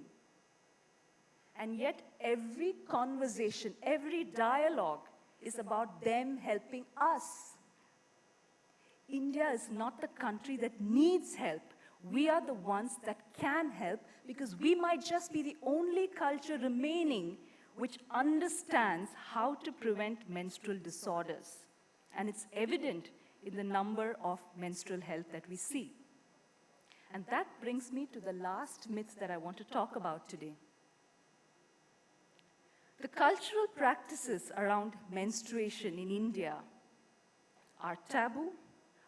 And yet every conversation, every dialogue is about them helping us. India is not the country that needs help. We are the ones that can help because we might just be the only culture remaining which understands how to prevent menstrual disorders. And it's evident in the number of menstrual health that we see. And that brings me to the last myth that I want to talk about today. The cultural practices around menstruation in India are taboo,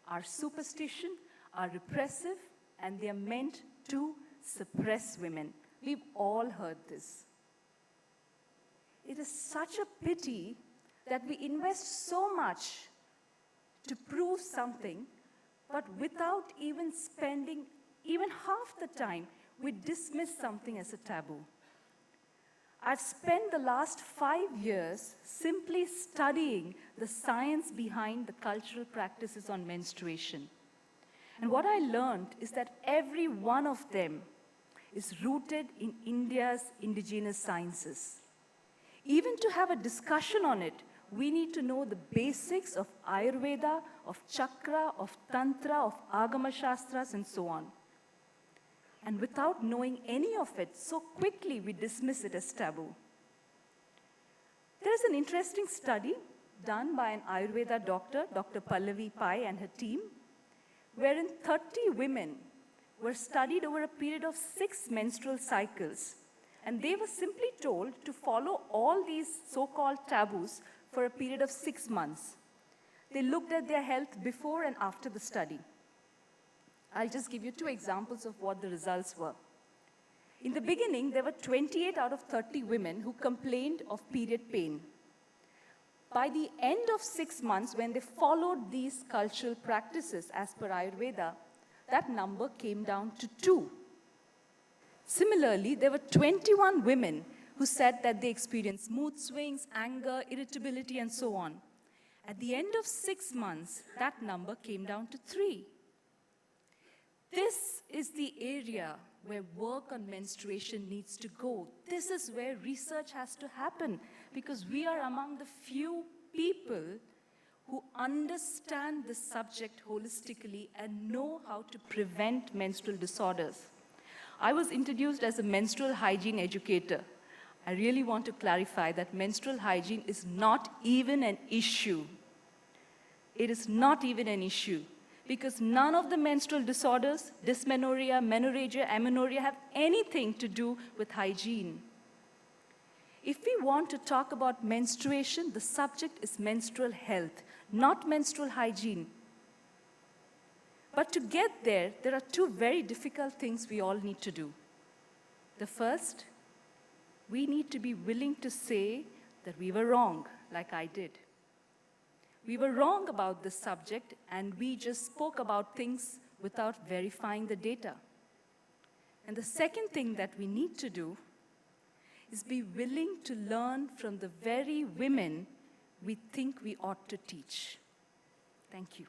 are superstition, are repressive, and they are meant to suppress women. We've all heard this. It is such a pity that we invest so much to prove something, but without even spending even half the time, we dismiss something as a taboo. I've spent the last 5 years simply studying the science behind the cultural practices on menstruation. And what I learned is that every one of them is rooted in India's indigenous sciences. Even to have a discussion on it, we need to know the basics of Ayurveda, of Chakra, of Tantra, of Agama Shastras, and so on. And without knowing any of it, so quickly we dismiss it as taboo. There is an interesting study done by an Ayurveda doctor, Dr. Pallavi Pai and her team, wherein 30 women were studied over a period of 6 menstrual cycles. And they were simply told to follow all these so-called taboos for a period of 6 months. They looked at their health before and after the study. I'll just give you 2 examples of what the results were. In the beginning, there were 28 out of 30 women who complained of period pain. By the end of 6 months, when they followed these cultural practices as per Ayurveda, that number came down to 2. Similarly, there were 21 women who said that they experienced mood swings, anger, irritability, and so on. At the end of 6 months, that number came down to 3. This is the area where work on menstruation needs to go. This is where research has to happen because we are among the few people who understand the subject holistically and know how to prevent menstrual disorders. I was introduced as a menstrual hygiene educator. I really want to clarify that menstrual hygiene is not even an issue. It is not even an issue because none of the menstrual disorders, dysmenorrhea, menorrhagia, amenorrhea, have anything to do with hygiene. If we want to talk about menstruation, the subject is menstrual health, not menstrual hygiene. But to get there, there are 2 very difficult things we all need to do. The first, we need to be willing to say that we were wrong, like I did. We were wrong about this subject, and we just spoke about things without verifying the data. And the second thing that we need to do is be willing to learn from the very women we think we ought to teach. Thank you.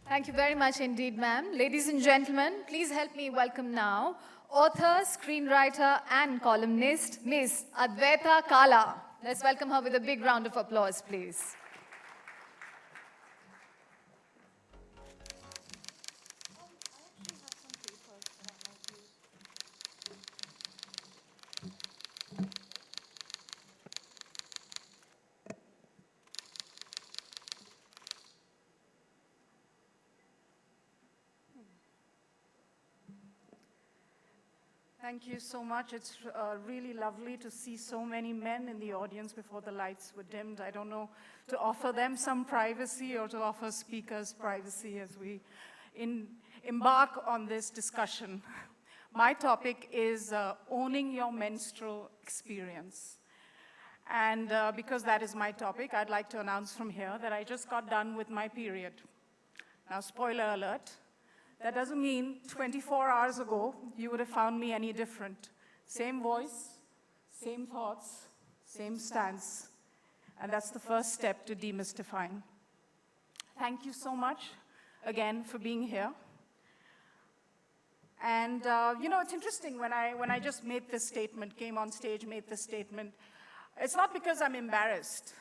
Thank you very much indeed, ma'am. Ladies and gentlemen, please help me welcome now author, screenwriter, and columnist, Ms. Advaita Kala. Let's welcome her with a big round of applause, please. Thank you so much. It's really lovely to see so many men in the audience before the lights were dimmed. I don't know, to offer them some privacy or to offer speakers privacy as we embark on this discussion. My topic is owning your menstrual experience. And because that is my topic, I'd like to announce from here that I just got done with my period. Now, spoiler alert, that doesn't mean 24 hours ago you would have found me any different. Same voice, same thoughts, same stance. And that's the first step to demystifying. Thank you so much, again, for being here. And, it's interesting, when I just made this statement, came on stage, made this statement, it's not because I'm embarrassed.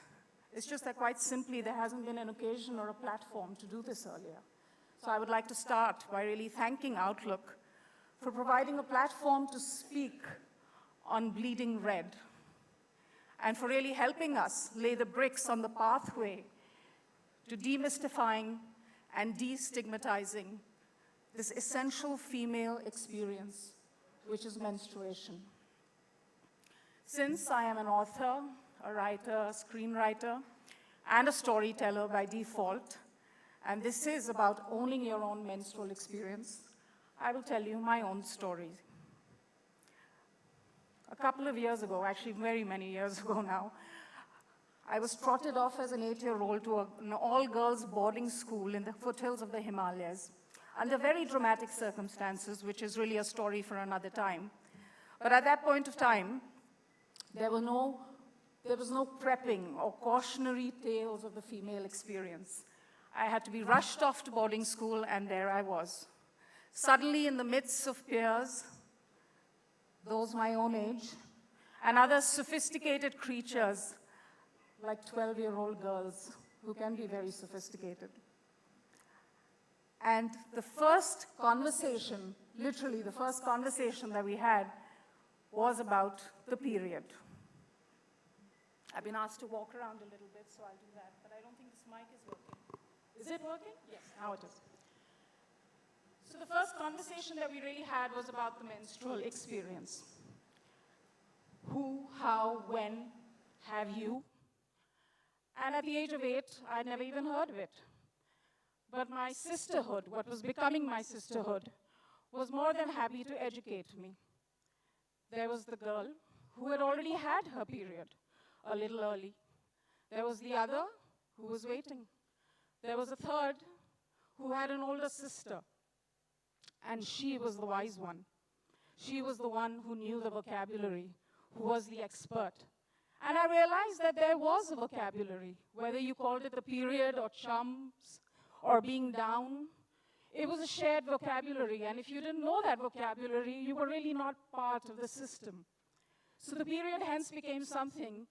It's just that quite simply there hasn't been an occasion or a platform to do this earlier. So I would like to start by really thanking Outlook for providing a platform to speak on bleeding red, and for really helping us lay the bricks on the pathway to demystifying and destigmatizing this essential female experience, which is menstruation. Since I am an author, a writer, a screenwriter, and a storyteller by default, and this is about owning your own menstrual experience, I will tell you my own story. A couple of years ago, actually very many years ago now, I was trotted off as an 8-year-old to an all-girls boarding school in the foothills of the Himalayas under very dramatic circumstances, which is really a story for another time. But at that point of time, there was no prepping or cautionary tales of the female experience. I had to be rushed off to boarding school, and there I was. Suddenly, in the midst of peers, those my own age, and other sophisticated creatures, like 12-year-old girls, who can be very sophisticated. And the first conversation, literally the first conversation that we had, was about the period. I've been asked to walk around a little bit, so I'll do that, but I don't think this mic is working. Is it working? Yes, now it is. So the first conversation that we really had was about the menstrual experience. Who, how, when have you? And at the age of 8, I'd never even heard of it. But my sisterhood, what was becoming my sisterhood, was more than happy to educate me. There was the girl who had already had her period a little early. There was the other who was waiting. There was a third who had an older sister, and she was the wise one. She was the one who knew the vocabulary, who was the expert. And I realized that there was a vocabulary, whether you called it the period or chums or being down. It was a shared vocabulary, and if you didn't know that vocabulary, you were really not part of the system. So the period hence became something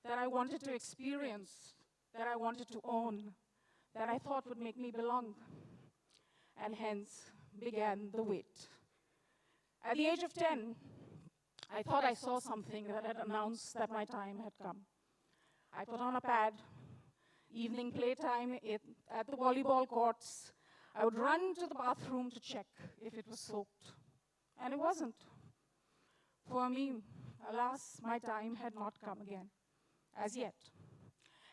that I wanted to experience, that I wanted to own, that I thought would make me belong. And hence began the wait. At the age of 10, I thought I saw something that had announced that my time had come. I put on a pad, evening playtime at the volleyball courts. I would run to the bathroom to check if it was soaked. And it wasn't. For me, alas, my time had not come again, as yet.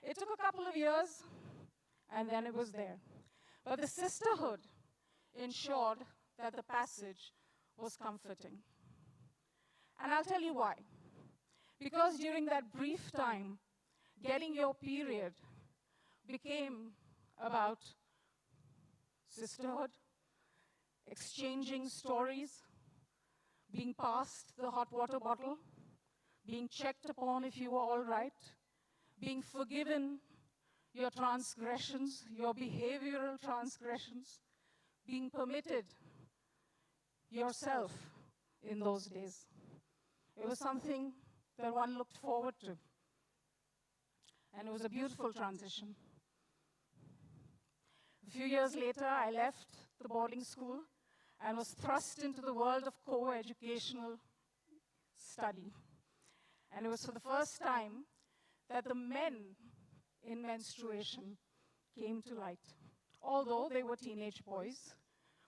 It took a couple of years, and then it was there. But the sisterhood ensured that the passage was comforting. And I'll tell you why. Because during that brief time, getting your period became about sisterhood, exchanging stories, being passed the hot water bottle, being checked upon if you were all right, being forgiven your transgressions, your behavioral transgressions, being permitted yourself in those days. It was something that one looked forward to. And it was a beautiful transition. A few years later, I left the boarding school and was thrust into the world of co-educational study. And it was for the first time that the men in menstruation came to light. Although they were teenage boys,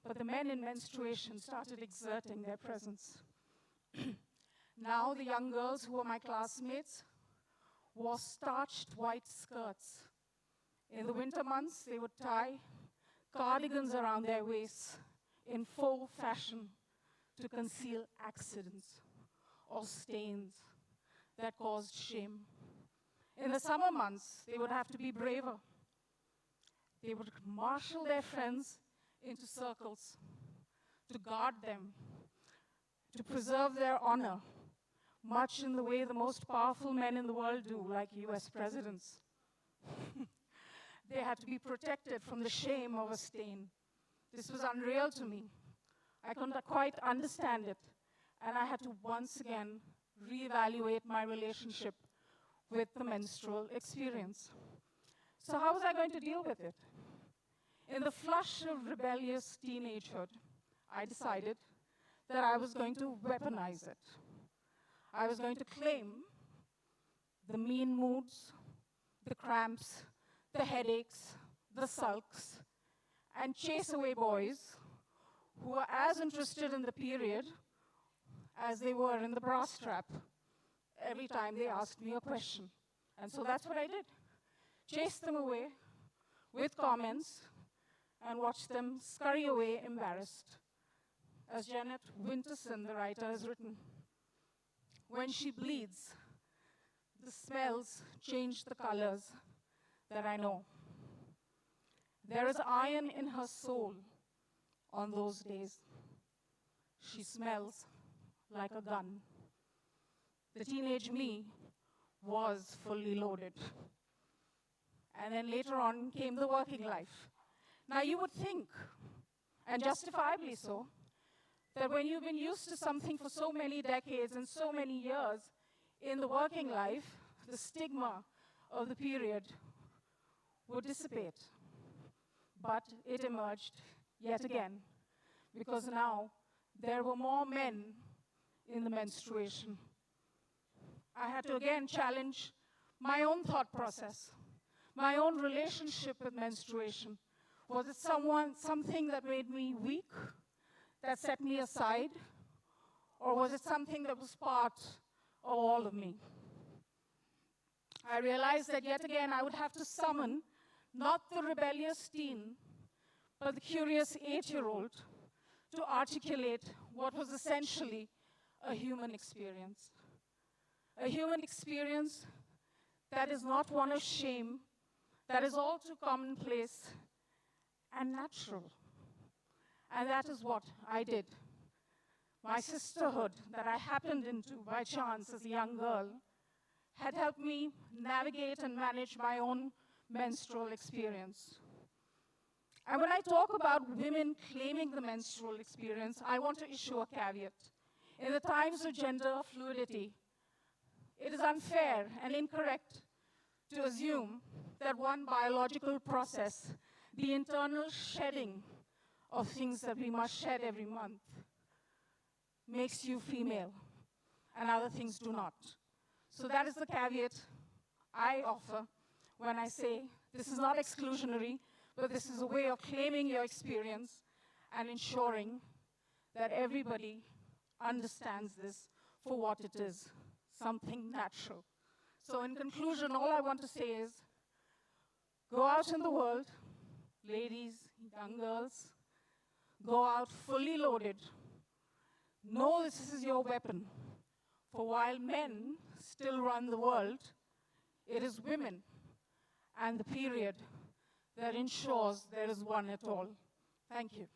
but the men in menstruation started exerting their presence. Now the young girls who were my classmates wore starched white skirts. In the winter months, they would tie cardigans around their waists in faux fashion to conceal accidents or stains that caused shame In the summer months, they would have to be braver. They would marshal their friends into circles to guard them, to preserve their honor, much in the way the most powerful men in the world do, like US presidents. They had to be protected from the shame of a stain. This was unreal to me. I couldn't quite understand it, and I had to once again reevaluate my relationship with the menstrual experience. So how was I going to deal with it? In the flush of rebellious teenagehood, I decided that I was going to weaponize it. I was going to claim the mean moods, the cramps, the headaches, the sulks, and chase away boys who were as interested in the period as they were in the bra strap every time they asked me a question. And so that's what I did. Chase them away with comments and watch them scurry away embarrassed. As Janet Winterson, the writer, has written, when she bleeds, the smells change the colors that I know. There is iron in her soul on those days. She smells like a gun. The teenage me was fully loaded. And then later on came the working life. Now you would think, and justifiably so, that when you've been used to something for so many decades and so many years in the working life, the stigma of the period would dissipate. But it emerged yet again, because now there were more men in the menstruation. I had to again challenge my own thought process, my own relationship with menstruation. Was it something that made me weak, that set me aside? Or was it something that was part of all of me? I realized that yet again I would have to summon not the rebellious teen, but the curious 8-year-old to articulate what was essentially a human experience. A human experience that is not one of shame, that is all too commonplace and natural. And that is what I did. My sisterhood that I happened into by chance as a young girl had helped me navigate and manage my own menstrual experience. And when I talk about women claiming the menstrual experience, I want to issue a caveat. In the times of gender fluidity, it is unfair and incorrect to assume that one biological process, the internal shedding of things that we must shed every month, makes you female, and other things do not. So that is the caveat I offer when I say this is not exclusionary, but this is a way of claiming your experience and ensuring that everybody understands this for what it is, something natural. So in conclusion, all I want to say is, go out in the world, ladies, young girls, go out fully loaded. Know this is your weapon. For while men still run the world, it is women and the period that ensures there is one at all. Thank you.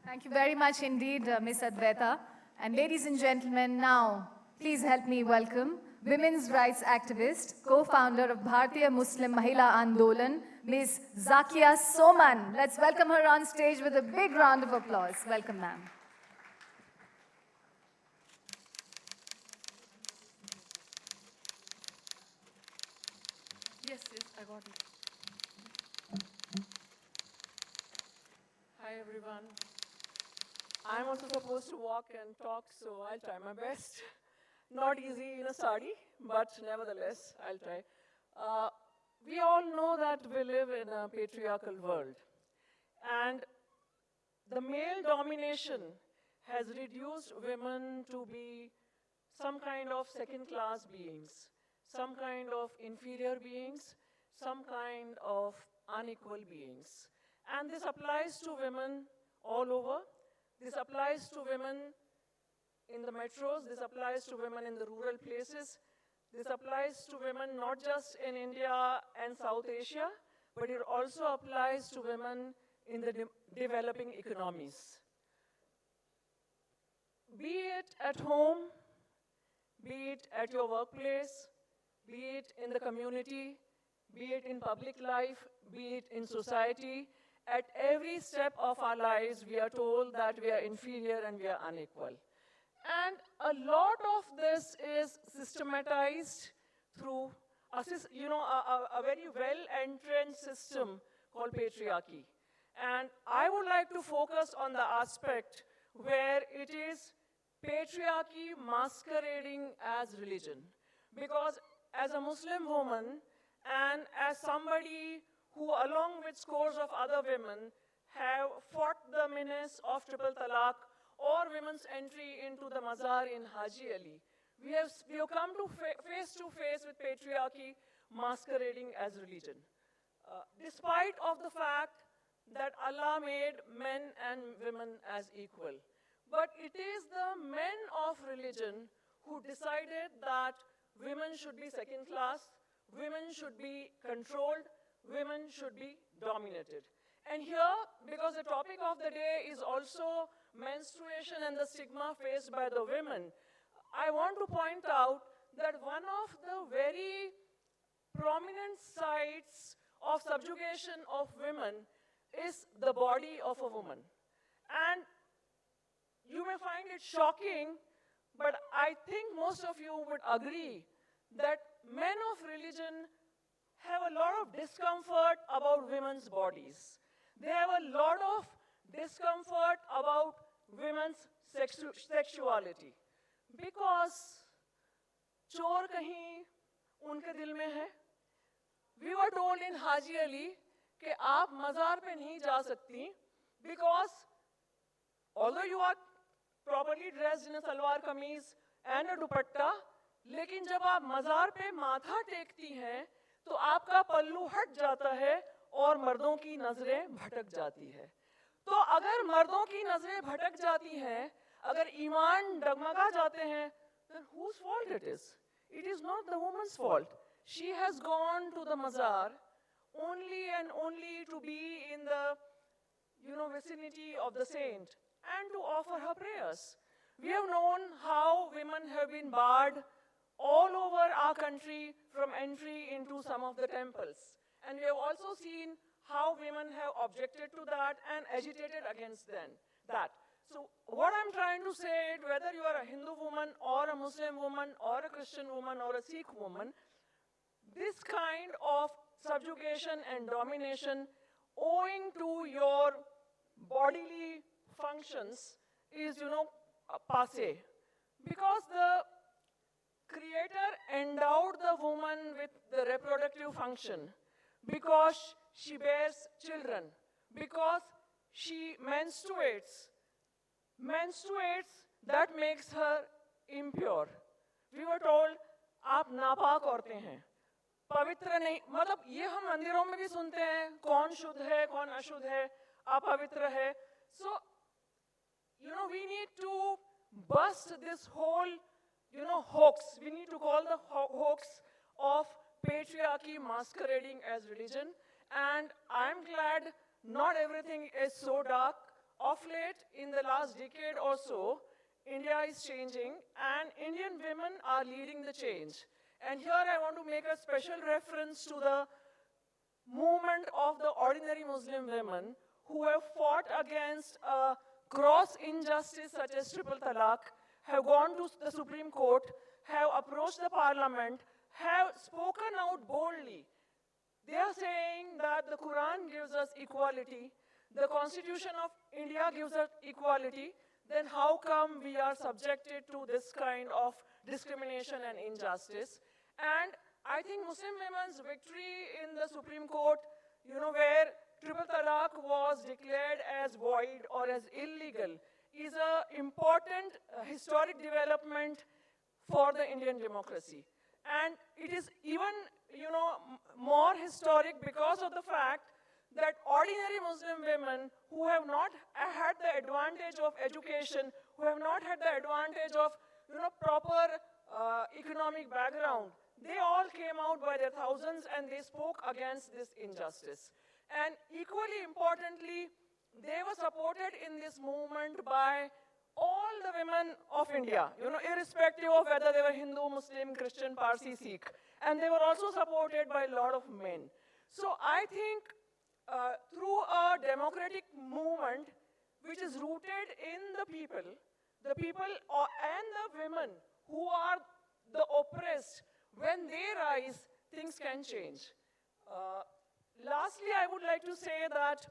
Thank you very much indeed, Ms. Advaita. And ladies and gentlemen, now please help me welcome women's rights activist, co-founder of Bharatiya Muslim Mahila Andolan, Ms. Zakia Soman. Let's welcome her on stage with a big round of applause. Welcome, ma'am. Yes, I got it. Hi, everyone. I'm also supposed to walk and talk, so I'll try my best. Not easy in a sari, but nevertheless, I'll try. We all know that we live in a patriarchal world, and the male domination has reduced women to be some kind of second-class beings, some kind of inferior beings, some kind of unequal beings. And this applies to women all over, This applies to women in the metros. This applies to women in the rural places. This applies to women not just in India and South Asia, but it also applies to women in the developing economies. Be it at home, be it at your workplace, be it in the community, be it in public life, be it in society, at every step of our lives, we are told that we are inferior and we are unequal. And a lot of this is systematized through a very well-entrenched system called patriarchy. And I would like to focus on the aspect where it is patriarchy masquerading as religion. Because as a Muslim woman and as somebody who, along with scores of other women, have fought the menace of triple talaq or women's entry into the mazar in Haji Ali, we have come to face with patriarchy masquerading as religion. Despite of the fact that Allah made men and women as equal. But it is the men of religion who decided that women should be second class, women should be controlled, women should be dominated. And here, because the topic of the day is also menstruation and the stigma faced by the women, I want to point out that one of the very prominent sites of subjugation of women is the body of a woman. And you may find it shocking, but I think most of you would agree that men of religion have a lot of discomfort about women's bodies. They have a lot of discomfort about women's sexuality. Because chor kahin unke dil mein hai. We were told in Haji Ali कि आप मज़ार पे नहीं जा सकती because although you are properly dressed in a salwar kameez and a dupatta, लेकिन जब आप मज़ार पे माथा टेकती हैं तो आपका पल्लू हट जाता है और मर्दों की नज़रें भटक जाती है. तो अगर मर्दों की नज़रें भटक जाती हैं, अगर ईमान डगमगा जाते हैं, then whose fault it is? It is not the woman's fault. She has gone to the mazar only and only to be in the vicinity of the saint and to offer her prayers. We have known how women have been barred all over our country from entry into some of the temples. And we have also seen how women have objected to that and agitated against that. So what I'm trying to say, whether you are a Hindu woman or a Muslim woman or a Christian woman or a Sikh woman, this kind of subjugation and domination owing to your bodily functions is, passé. Because the Creator endowed the woman with the reproductive function, because she bears children, because she menstruates. That makes her impure. We were told, आप नापाक औरतें हैं, पवित्र नहीं. मतलब ये हम मंदिरों में भी सुनते हैं, कौन शुद्ध है, कौन अशुद्ध है, अपवित्र है. So, we need to bust this whole, hoax. We need to call the hoax of patriarchy masquerading as religion. And I'm glad not everything is so dark. Of late, in the last decade or so, India is changing and Indian women are leading the change. And here I want to make a special reference to the movement of the ordinary Muslim women who have fought against a gross injustice such as triple talaq, have gone to the Supreme Court, have approached the parliament, have spoken out boldly. They are saying that the Quran gives us equality, the Constitution of India gives us equality, then how come we are subjected to this kind of discrimination and injustice? And I think Muslim women's victory in the Supreme Court, where triple talaq was declared as void or as illegal, is an important historic development for the Indian democracy. And it is even, more historic because of the fact that ordinary Muslim women who have not had the advantage of education, who have not had the advantage of proper economic background, they all came out by their thousands and they spoke against this injustice. And equally importantly, they were supported in this movement by all the women of India, irrespective of whether they were Hindu, Muslim, Christian, Parsi, Sikh. And they were also supported by a lot of men. So I think through a democratic movement which is rooted in the people and the women who are the oppressed, when they rise, things can change. Lastly, I would like to say that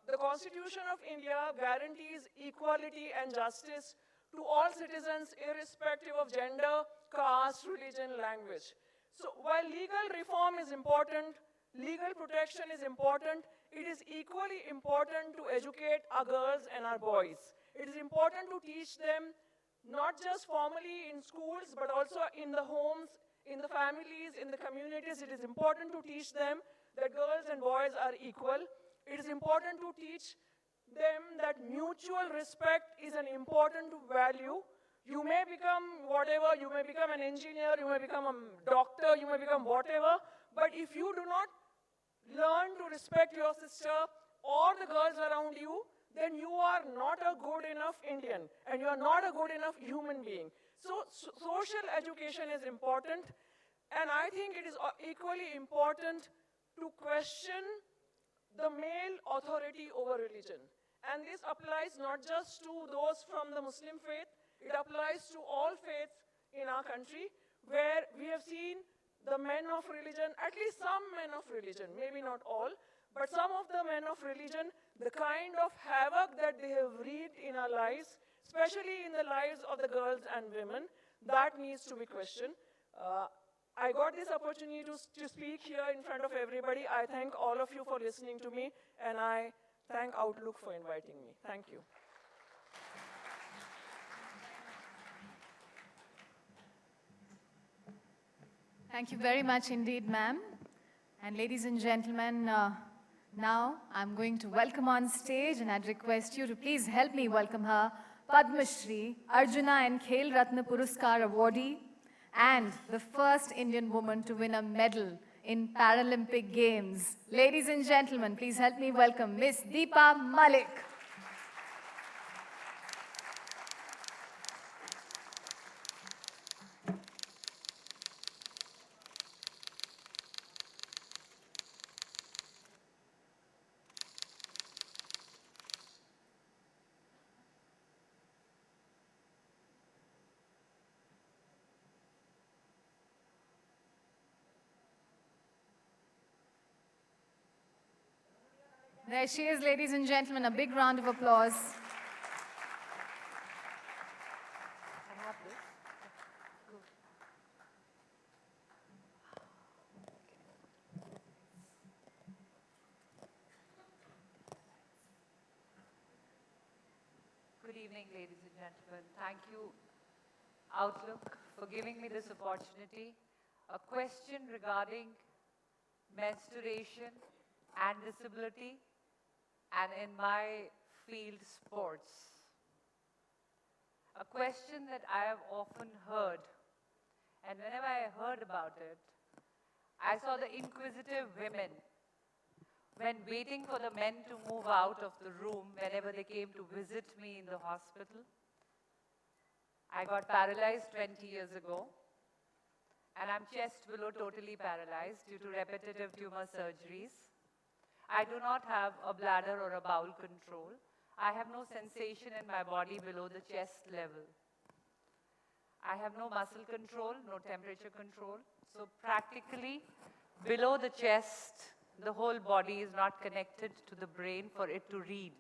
the Constitution of India guarantees equality and justice to all citizens irrespective of gender, caste, religion, language. So while legal reform is important, legal protection is important, it is equally important to educate our girls and our boys. It is important to teach them not just formally in schools, but also in the homes, in the families, in the communities. It is important to teach them that girls and boys are equal. It is important to teach them that mutual respect is an important value. You may become whatever, you may become an engineer, you may become a doctor, you may become whatever, but if you do not learn to respect your sister or the girls around you, then you are not a good enough Indian, and you are not a good enough human being. So social education is important, and I think it is equally important to question the male authority over religion. And this applies not just to those from the Muslim faith, it applies to all faiths in our country, where we have seen the men of religion, at least some men of religion, maybe not all, but some of the men of religion, the kind of havoc that they have wreaked in our lives, especially in the lives of the girls and women, that needs to be questioned. I got this opportunity to speak here in front of everybody. I thank all of you for listening to me, and I thank Outlook for inviting me. Thank you. Thank you very much indeed, ma'am. And ladies and gentlemen, now I'm going to welcome on stage, and I'd request you to please help me welcome her, Padma Shri, Arjuna and Khel Ratna Puruskar awardee, and the first Indian woman to win a medal in Paralympic Games. Ladies and gentlemen, please help me welcome Miss Deepa Malik. There she is, ladies and gentlemen. A big round of applause. Good evening, ladies and gentlemen. Thank you, Outlook, for giving me this opportunity. A question regarding menstruation and disability, and in my field, sports. A question that I have often heard, and whenever I heard about it, I saw the inquisitive women when waiting for the men to move out of the room whenever they came to visit me in the hospital. I got paralyzed 20 years ago, and I'm chest below totally paralyzed due to repetitive tumor surgeries. I do not have a bladder or a bowel control. I have no sensation in my body below the chest level. I have no muscle control, no temperature control. So practically, below the chest, the whole body is not connected to the brain for it to read.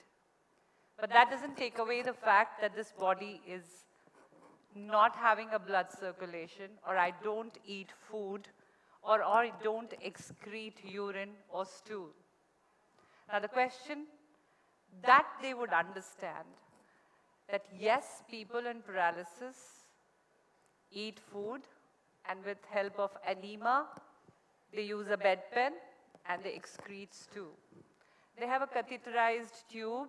But that doesn't take away the fact that this body is not having a blood circulation, or I don't eat food, or I don't excrete urine or stool. Now the question that they would understand, that yes, people in paralysis eat food, and with help of enema, they use a bedpan, and the excretes too. They have a catheterized tube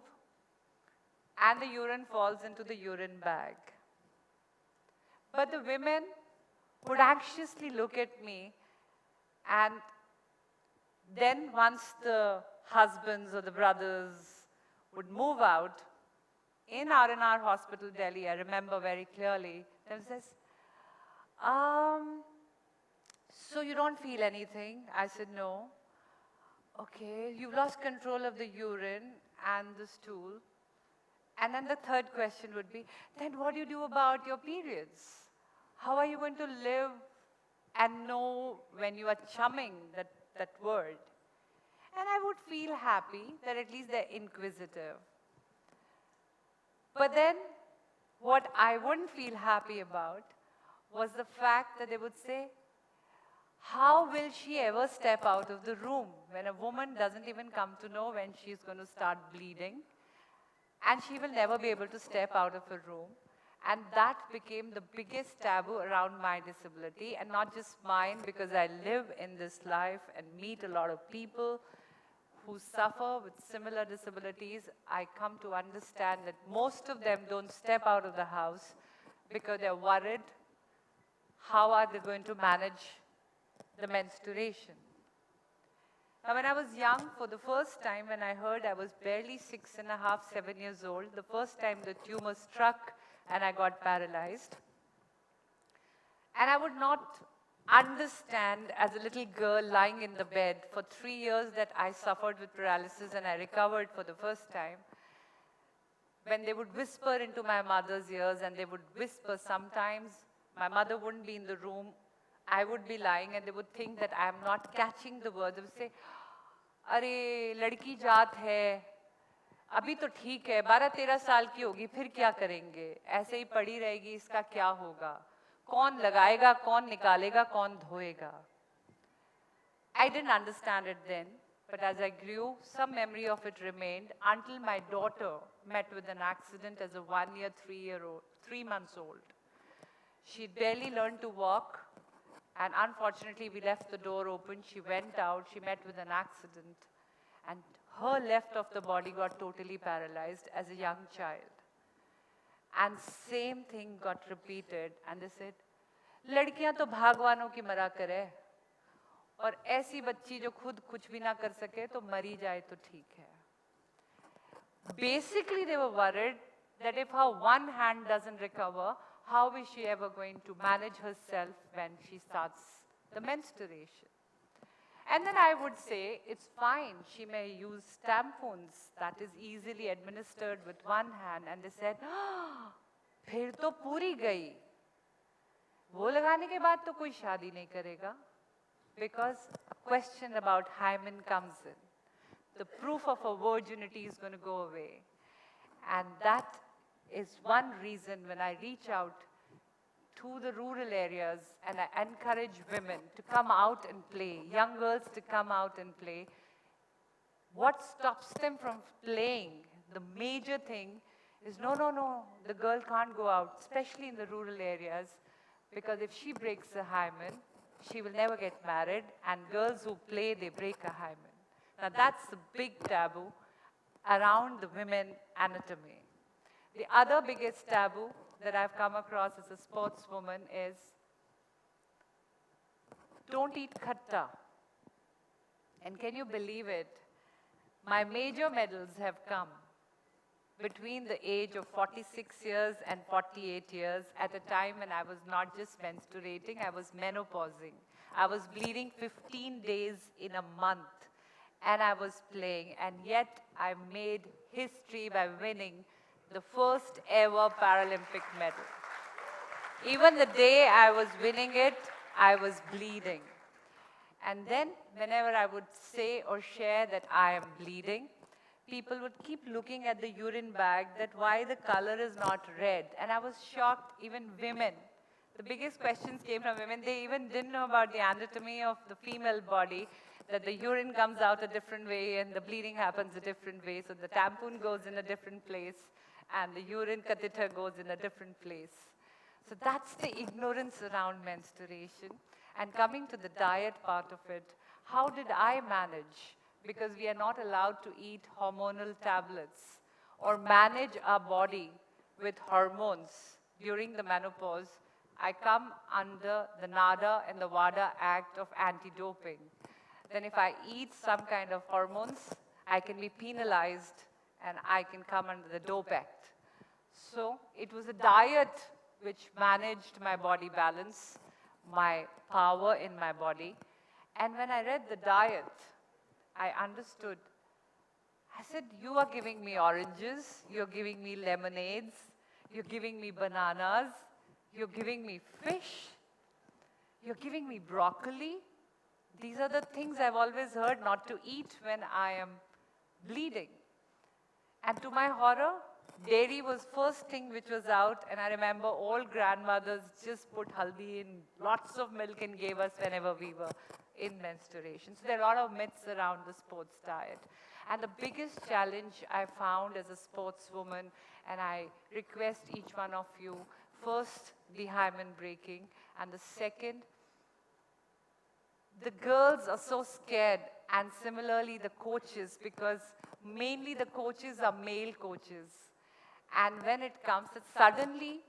and the urine falls into the urine bag. But the women would anxiously look at me, and then once the husbands or the brothers would move out, in R&R Hospital, Delhi, I remember very clearly, there was this, so you don't feel anything? I said, no. Okay, you've lost control of the urine and the stool. And then the third question would be, then what do you do about your periods? How are you going to live and know when you are chumming that word? And I would feel happy that at least they're inquisitive. But then what I wouldn't feel happy about was the fact that they would say, how will she ever step out of the room when a woman doesn't even come to know when she's going to start bleeding, and she will never be able to step out of a room? And that became the biggest taboo around my disability, and not just mine, because I live in this life and meet a lot of people who suffer with similar disabilities. I come to understand that most of them don't step out of the house because they're worried, how are they going to manage the menstruation? Now, when I was young, for the first time, when I heard, I was barely 6.5, 7 years old, the first time the tumor struck and I got paralyzed. And I would not understand, as a little girl lying in the bed for 3 years, that I suffered with paralysis and I recovered for the first time. When they would whisper into my mother's ears, and they would whisper sometimes, my mother wouldn't be in the room, I would be lying, and they would think that I am not catching the words. They would say, "Arey, ladki jaat hai, abhi to theek hai, 12-13 साल की होगी, फिर क्या करेंगे? ऐसे ही पड़ी रहेगी, इसका क्या होगा? कौन लगाएगा, कौन निकालेगा, कौन धोएगा?" I didn't understand it then, but as I grew, some memory of it remained until my daughter met with an accident as a 1-year, 3 months old. She'd barely learned to walk, and unfortunately we left the door open. She went out, she met with an accident, and her left of the body got totally paralyzed as a young child. And same thing got repeated, and they said, लड़कियां तो भागवानों की मरा करे, और ऐसी बच्ची जो खुद कुछ भी ना कर सके तो मरी जाए तो ठीक है. Basically, they were worried that if her one hand doesn't recover, how is she ever going to manage herself when she starts the menstruation? And then I would say, it's fine, she may use tampons that is easily administered with one hand. And they said, फिर तो पूरी गई, वो लगाने के बाद तो कोई शादी नहीं करेगा. Because a question about hymen comes in. The proof of her virginity is going to go away. And that is one reason when I reach out to the rural areas and I encourage women to come out and play, young girls to come out and play. What stops them from playing? The major thing is, no, the girl can't go out, especially in the rural areas, because if she breaks a hymen, she will never get married, and girls who play, they break a hymen. Now that's the big taboo around the women anatomy. The other biggest taboo that I've come across as a sportswoman is, don't eat khatta. And can you believe it? My major medals have come between the age of 46 years and 48 years, at a time when I was not just menstruating, I was menopausing. I was bleeding 15 days in a month, and I was playing, and yet I made history by winning the first ever Paralympic medal. Even the day I was winning it, I was bleeding. And then whenever I would say or share that I am bleeding, people would keep looking at the urine bag, that why the color is not red. And I was shocked, even women. The biggest questions came from women. They even didn't know about the anatomy of the female body, that the urine comes out a different way and the bleeding happens a different way. So the tampon goes in a different place and the urine catheter goes in a different place. So that's the ignorance around menstruation. And coming to the diet part of it, how did I manage? Because we are not allowed to eat hormonal tablets or manage our body with hormones during the menopause. I come under the NADA and the WADA Act of Anti-Doping. Then if I eat some kind of hormones, I can be penalized and I can come under the Dope Act. So it was a diet which managed my body balance, my power in my body. And when I read the diet, I understood. I said, you are giving me oranges, you're giving me lemonades, you're giving me bananas, you're giving me fish, you're giving me broccoli. These are the things I've always heard not to eat when I am bleeding. And to my horror, dairy was first thing which was out, and I remember all grandmothers just put haldi in lots of milk and gave us whenever we were in menstruation. So there are a lot of myths around the sports diet. And the biggest challenge I found as a sportswoman, and I request each one of you, first, the hymen breaking, and the second, the girls are so scared, and similarly the coaches, because mainly the coaches are male coaches. And when it comes, that suddenly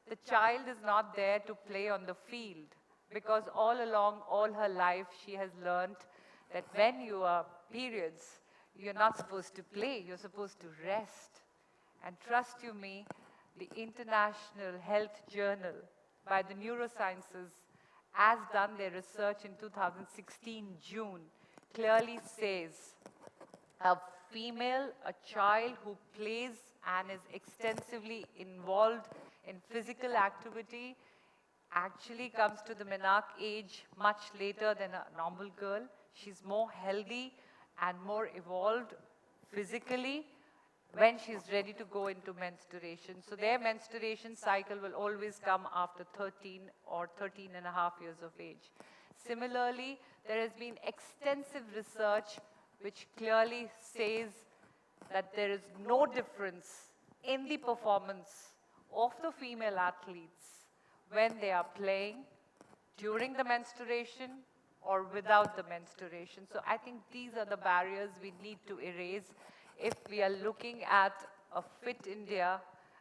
the child is not there to play on the field, because all along, all her life, she has learned that when you are periods, you're not supposed to play, you're supposed to rest. And trust you me, the International Health Journal by the Neurosciences has done their research in 2016, June, clearly says a female, a child who plays and is extensively involved in physical activity actually comes to the menarche age much later than a normal girl. She's more healthy and more evolved physically when she's ready to go into menstruation. So their menstruation cycle will always come after 13 or 13 and a half years of age. Similarly, there has been extensive research which clearly says that there is no difference in the performance of the female athletes when they are playing during the menstruation or without the menstruation. So I think these are the barriers we need to erase if we are looking at a fit India,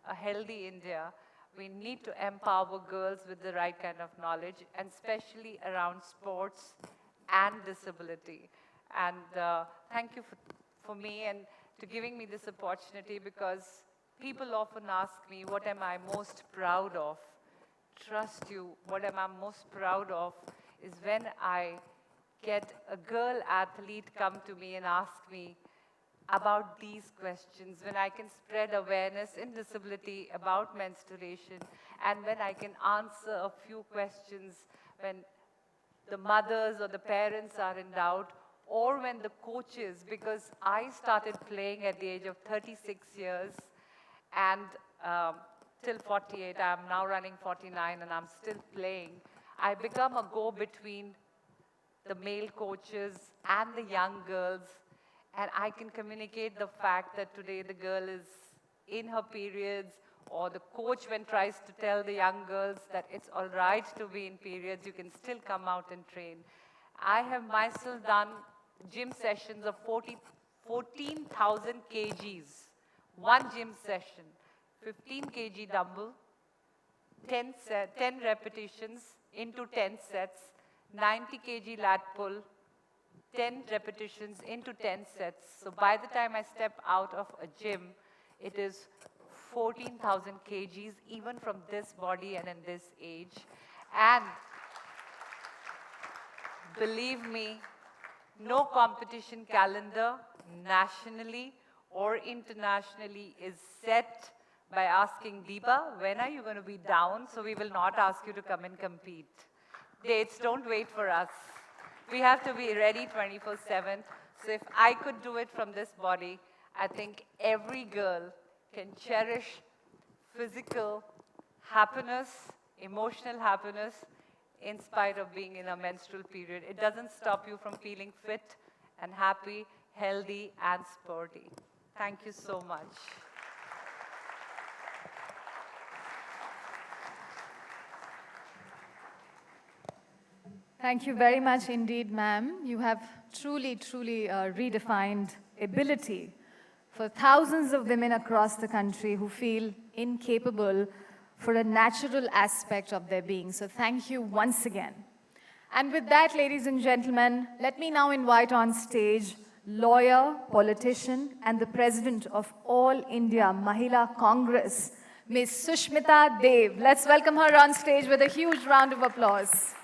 a healthy India. We need to empower girls with the right kind of knowledge, and especially around sports and disability. And thank you for me and to giving me this opportunity, because people often ask me, what am I most proud of? Trust you, what am I most proud of is when I get a girl athlete come to me and ask me about these questions, when I can spread awareness in disability about menstruation, and when I can answer a few questions when the mothers or the parents are in doubt, or when the coaches, because I started playing at the age of 36 years, and till 48, I'm now running 49 and I'm still playing. I become a go-between the male coaches and the young girls, and I can communicate the fact that today the girl is in her periods, or the coach when tries to tell the young girls that it's all right to be in periods, you can still come out and train. I have myself done gym sessions of 14,000 kgs, one gym session, 15 kg dumbbell, 10 repetitions into 10 sets, 90 kg lat pull, 10 repetitions into 10 sets. So by the time I step out of a gym, it is 14,000 kgs, even from this body and in this age. And believe me, no competition calendar nationally or internationally is set by asking Deepa, when are you going to be down? So we will not ask you to come and compete. Dates don't wait for us. We have to be ready 24/7. So if I could do it from this body, I think every girl can cherish physical happiness, emotional happiness, in spite of being in a menstrual period. It doesn't stop you from feeling fit and happy, healthy, and sporty. Thank you so much. Thank you very much indeed, ma'am. You have truly, truly redefined ability for thousands of women across the country who feel incapable for a natural aspect of their being. So thank you once again. And with that, ladies and gentlemen, let me now invite on stage lawyer, politician, and the president of All India Mahila Congress, Ms. Sushmita Dev. Let's welcome her on stage with a huge round of applause.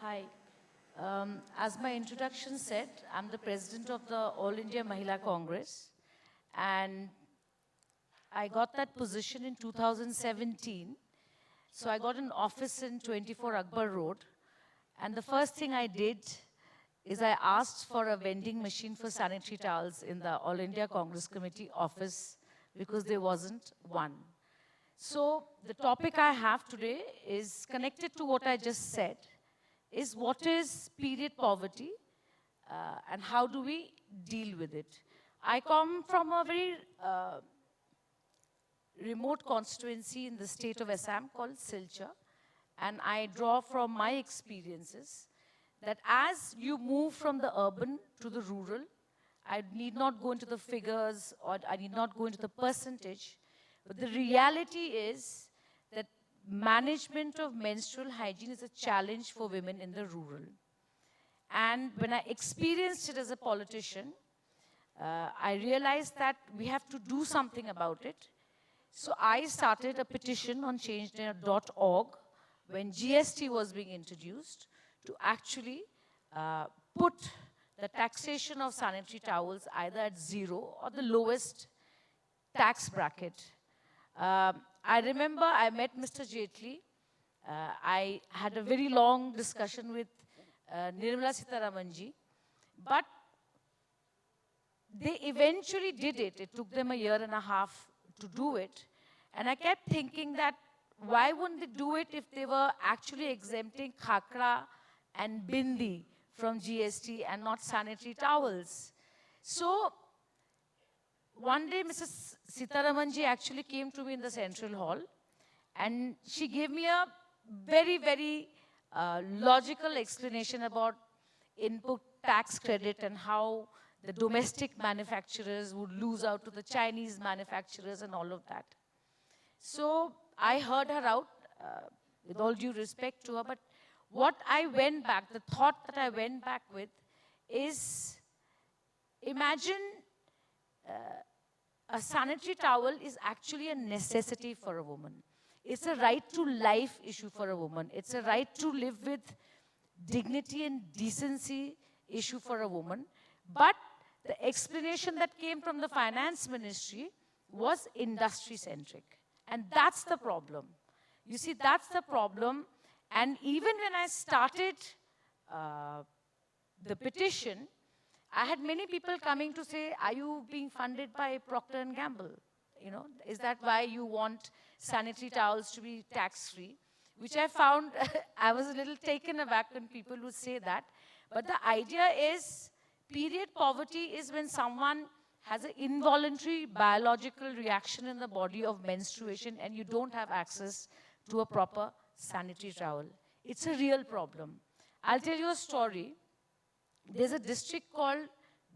Hi. As my introduction said, I'm the president of the All India Mahila Congress, and I got that position in 2017. So I got an office in 24 Akbar Road, and the first thing I did is I asked for a vending machine for sanitary towels in the All India Congress Committee office because there wasn't one. So the topic I have today is connected to what I just said, is what is period poverty and how do we deal with it. I come from a very remote constituency in the state of Assam called Silchar, and I draw from my experiences that as you move from the urban to the rural, I need not go into the figures or I need not go into the percentage, but the reality is that management of menstrual hygiene is a challenge for women in the rural. And when I experienced it as a politician, I realized that we have to do something about it. So I started a petition on change.org when GST was being introduced to actually put the taxation of sanitary towels either at 0 or the lowest tax bracket. I remember I met Mr. Jaitley. I had a very long discussion with Nirmala Sitharamanji, but they eventually did it. It took them a year and a half to do it. And I kept thinking that why wouldn't they do it if they were actually exempting khakra and bindi from GST and not sanitary towels? So one day, Mrs. Sitharamanji actually came to me in the Central Hall, and she gave me a very, very logical explanation about input tax credit and how the domestic manufacturers would lose out to the Chinese manufacturers and all of that. So I heard her out, with all due respect to her, but what I went back, the thought that I went back with is, imagine a sanitary towel is actually a necessity for a woman. It's a right to life issue for a woman. It's a right to live with dignity and decency issue for a woman. But the explanation that came from the finance ministry was industry-centric. And that's the problem. You see, that's the problem. And even when I started the petition, I had many people coming to say, are you being funded by Procter & Gamble? You know, is that why you want sanitary towels to be tax-free? Which I found, I was a little taken aback when people would say that. But the idea is, period poverty is when someone has an involuntary biological reaction in the body of menstruation and you don't have access to a proper sanitary towel. It's a real problem. I'll tell you a story. There's a district called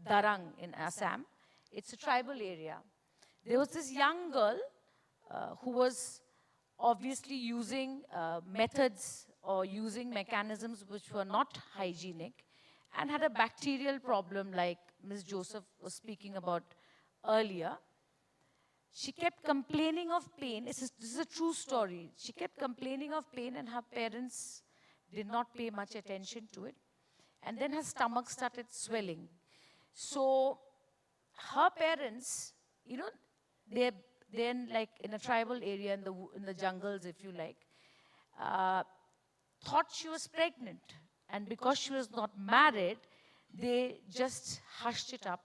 Darang in Assam. It's a tribal area. There was this young girl who was obviously using methods or using mechanisms which were not hygienic and had a bacterial problem like Ms. Joseph was speaking about earlier. She kept complaining of pain. This is a true story. She kept complaining of pain and her parents did not pay much attention to it. And then her stomach started swelling. So her parents, you know, they're like in a tribal area in the jungles, if you like, thought she was pregnant. And because she was not married, they just hushed it up.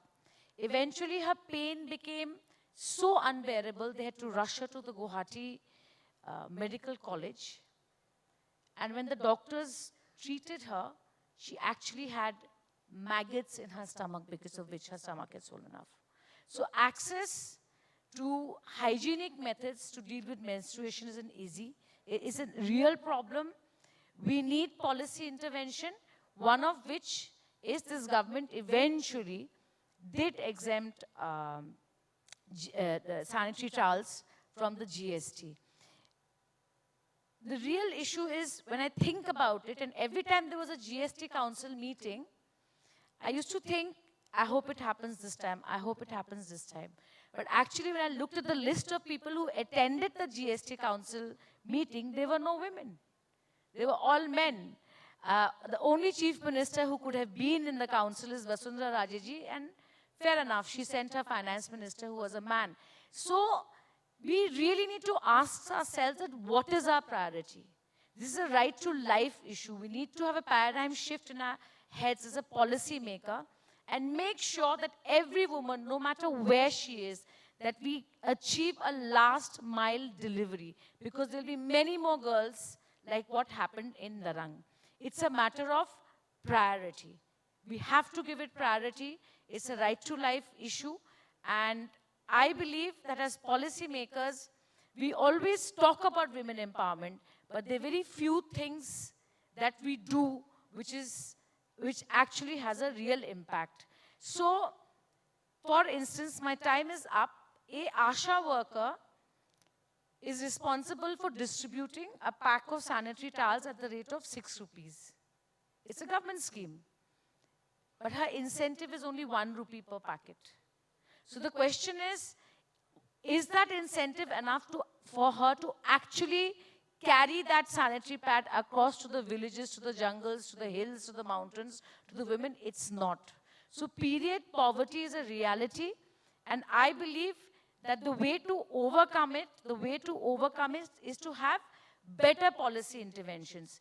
Eventually, her pain became so unbearable, they had to rush her to the Guwahati Medical College. And when the doctors treated her, she actually had maggots in her stomach because of which her stomach had swollen up. So access to hygienic methods to deal with menstruation isn't easy. It is a real problem. We need policy intervention, one of which is this government eventually did exempt the sanitary towels from the GST. The real issue is, when I think about it, and every time there was a GST council meeting, I used to think, I hope it happens this time, I hope it happens this time. But actually, when I looked at the list of people who attended the GST council meeting, there were no women. They were all men. The only chief minister who could have been in the council is Vasundhara Raje ji, and fair enough, she sent her finance minister who was a man. So we really need to ask ourselves that what is our priority? This is a right to life issue. We need to have a paradigm shift in our heads as a policy maker and make sure that every woman, no matter where she is, that we achieve a last mile delivery, because there will be many more girls like what happened in Darang. It's a matter of priority. We have to give it priority. It's a right to life issue. And I believe that as policy makers, we always talk about women empowerment, but there are very few things that we do which actually has a real impact. So, for instance, my time is up. A ASHA worker is responsible for distributing a pack of sanitary towels at the rate of 6 rupees. It's a government scheme. But her incentive is only 1 rupee per packet. So the question is that incentive enough for her to actually carry that sanitary pad across to the villages, to the jungles, to the hills, to the mountains, to the women? It's not. So period poverty is a reality, and I believe that the way to overcome it, is to have better policy interventions.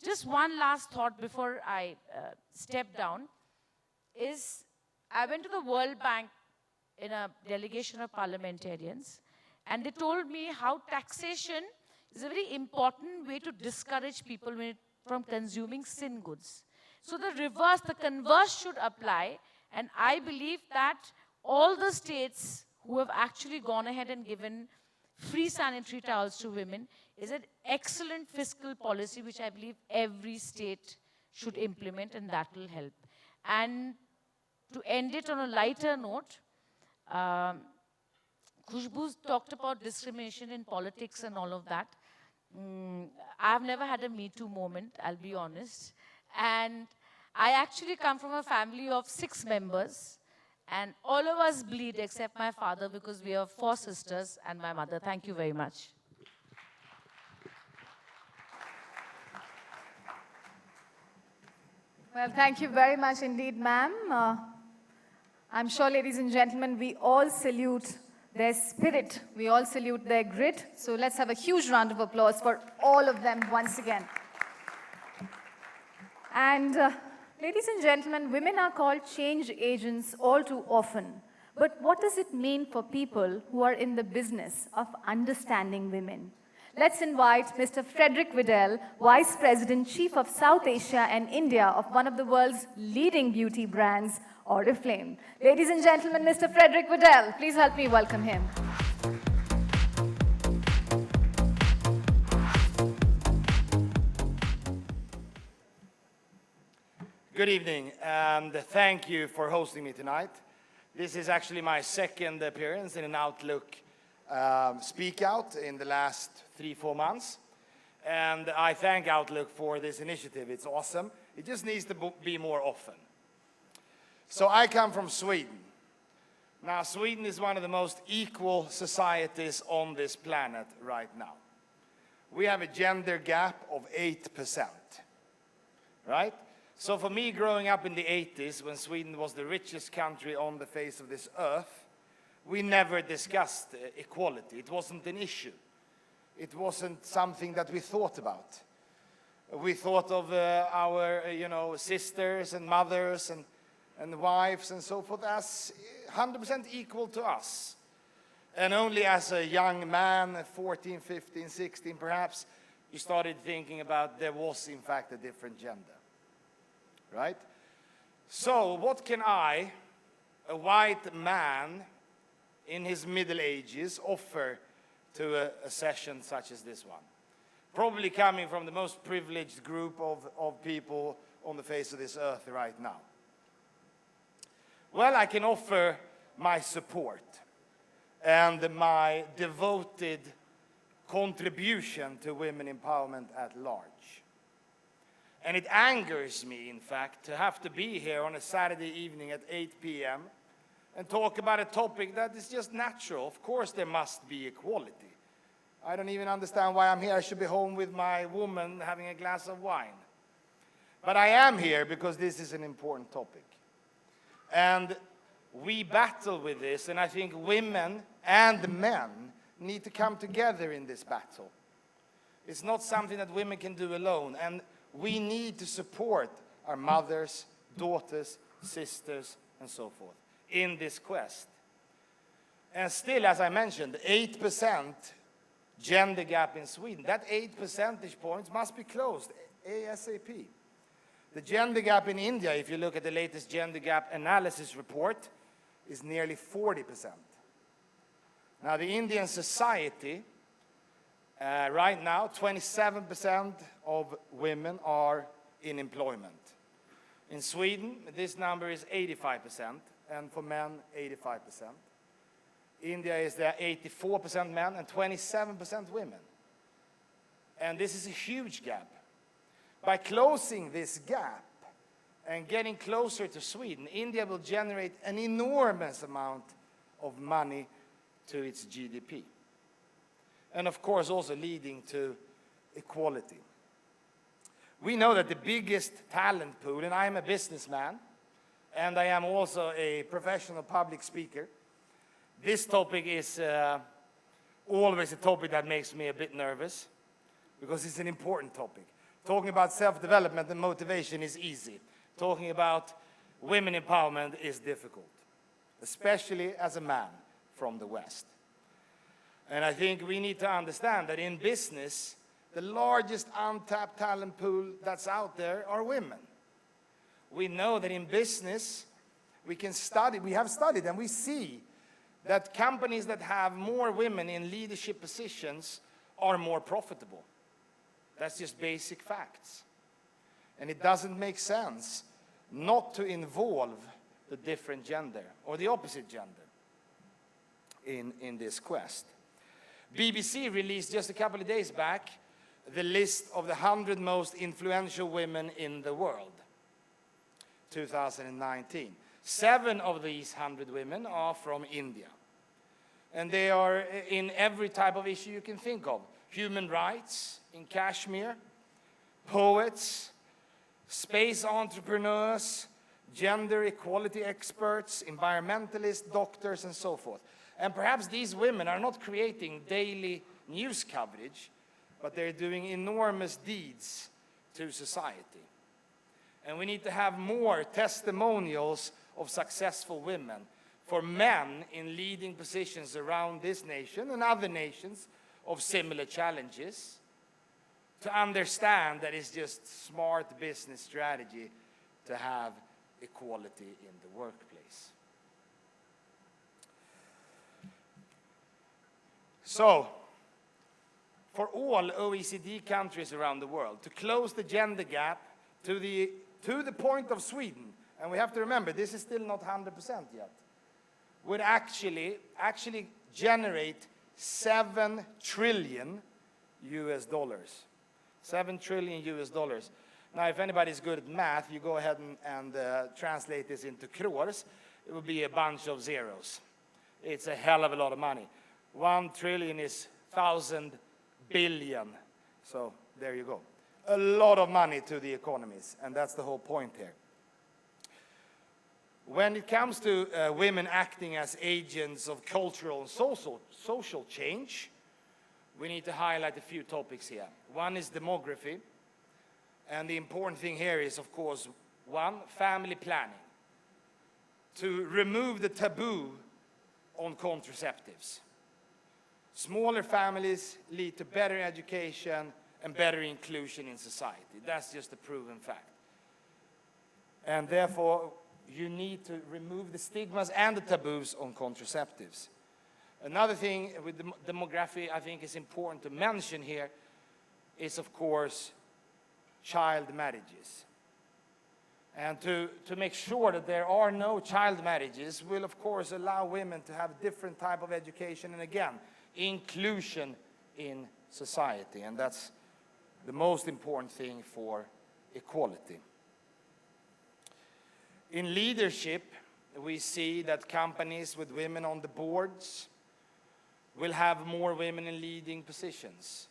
Just one last thought before I step down is, I went to the World Bank in a delegation of parliamentarians, and they told me how taxation is a very important way to discourage people from consuming sin goods. So the converse should apply, and I believe that all the states who have actually gone ahead and given free sanitary towels to women is an excellent fiscal policy, which I believe every state should implement, and that will help. And to end it on a lighter note, Khushbu talked about discrimination in politics and all of that. I've never had a Me Too moment, I'll be honest. And I actually come from a family of 6 members, and all of us bleed except my father, because we are 4 sisters and my mother. Thank you very much. Well, thank you very much indeed, ma'am. I'm sure, ladies and gentlemen, we all salute their spirit. We all salute their grit. So let's have a huge round of applause for all of them once again. And ladies and gentlemen, women are called change agents all too often. But what does it mean for people who are in the business of understanding women? Let's invite Mr. Frederick Vidal, Vice President, Chief of South Asia and India of one of the world's leading beauty brands, Oriflame. Ladies and gentlemen, Mr. Frederick Vidal, please help me welcome him. Good evening, and thank you for hosting me tonight. This is actually my second appearance in an Outlook Speak Out in the last 3-4 months. And I thank Outlook for this initiative. It's awesome. It just needs to be more often. So I come from Sweden. Now, Sweden is one of the most equal societies on this planet right now. We have a gender gap of 8%, right? So for me, growing up in the 80s, when Sweden was the richest country on the face of this earth, we never discussed equality. It wasn't an issue. It wasn't something that we thought about. We thought of our, sisters and mothers and wives and so forth as 100% equal to us. And only as a young man, 14, 15, 16 perhaps, you started thinking about there was, in fact, a different gender, right? So what can I, a white man in his middle ages, offer to a session such as this one? Probably coming from the most privileged group of people on the face of this earth right now. Well, I can offer my support and my devoted contribution to women empowerment at large. And it angers me, in fact, to have to be here on a Saturday evening at 8 p.m. and talk about a topic that is just natural. Of course there must be equality. I don't even understand why I'm here. I should be home with my woman having a glass of wine. But I am here because this is an important topic. And we battle with this, and I think women and men need to come together in this battle. It's not something that women can do alone, and we need to support our mothers, daughters, sisters, and so forth in this quest. And still, as I mentioned, 8% gender gap in Sweden. That 8 percentage points must be closed ASAP. The gender gap in India, if you look at the latest gender gap analysis report, is nearly 40%. Now, the Indian society, right now, 27% of women are in employment. In Sweden, this number is 85%, and for men, 85%. India is there 84% men and 27% women. And this is a huge gap. By closing this gap and getting closer to Sweden, India will generate an enormous amount of money to its GDP. And of course also leading to equality. We know that the biggest talent pool, and I am a businessman, and I am also a professional public speaker. This topic is always a topic that makes me a bit nervous, because it's an important topic. Talking about self-development and motivation is easy. Talking about women empowerment is difficult, especially as a man from the West. And I think we need to understand that in business, the largest untapped talent pool that's out there are women. We know that in business, we have studied and we see that companies that have more women in leadership positions are more profitable. That's just basic facts. And it doesn't make sense not to involve the different gender or the opposite gender in this quest. BBC released just a couple of days back the list of the 100 most influential women in the world, 2019. 7 of these 100 women are from India. And they are in every type of issue you can think of. Human rights in Kashmir, poets, space entrepreneurs, gender equality experts, environmentalists, doctors, and so forth. And perhaps these women are not creating daily news coverage, but they're doing enormous deeds to society. And we need to have more testimonials of successful women for men in leading positions around this nation and other nations of similar challenges, to understand that it's just smart business strategy to have equality in the workplace. So, for all OECD countries around the world, to close the gender gap to the point of Sweden, and we have to remember, this is still not 100% yet, would actually generate $7 trillion US dollars. $7 trillion US dollars. Now, if anybody's good at math, you go ahead and translate this into crores. It would be a bunch of zeros. It's a hell of a lot of money. 1 trillion is 1,000 billion. So there you go. A lot of money to the economies, and that's the whole point here. When it comes to women acting as agents of cultural and social change, we need to highlight a few topics here. One is demography, and the important thing here is, of course, one, family planning. To remove the taboo on contraceptives. Smaller families lead to better education and better inclusion in society. That's just a proven fact. And therefore, you need to remove the stigmas and the taboos on contraceptives. Another thing with demography I think is important to mention here is, of course, child marriages. And to make sure that there are no child marriages will, of course, allow women to have a different type of education and, again, inclusion in society. And that's the most important thing for equality. In leadership, we see that companies with women on the boards will have more women in leading positions.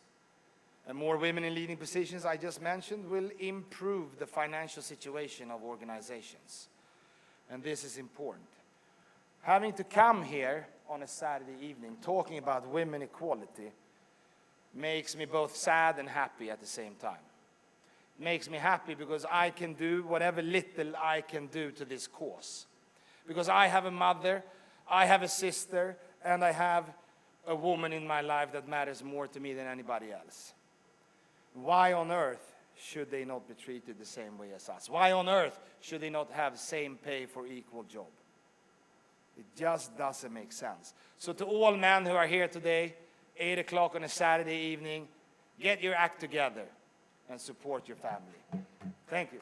And more women in leading positions, I just mentioned, will improve the financial situation of organizations. And this is important. Having to come here on a Saturday evening talking about women equality makes me both sad and happy at the same time. It makes me happy because I can do whatever little I can do to this cause. Because I have a mother, I have a sister, and I have a woman in my life that matters more to me than anybody else. Why on earth should they not be treated the same way as us? Why on earth should they not have same pay for equal job? It just doesn't make sense. So to all men who are here today, 8 o'clock on a Saturday evening, get your act together and support your family. Thank you.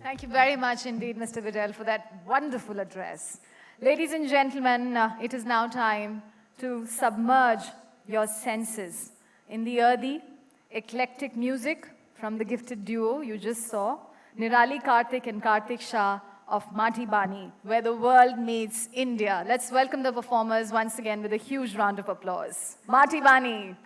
Thank you very much indeed, Mr. Vidal, for that wonderful address. Ladies and gentlemen, it is now time to submerge your senses in the earthy, eclectic music from the gifted duo you just saw, Nirali Karthik and Karthik Shah of Mati Bani, where the world meets India. Let's welcome the performers once again with a huge round of applause. Mati Bani.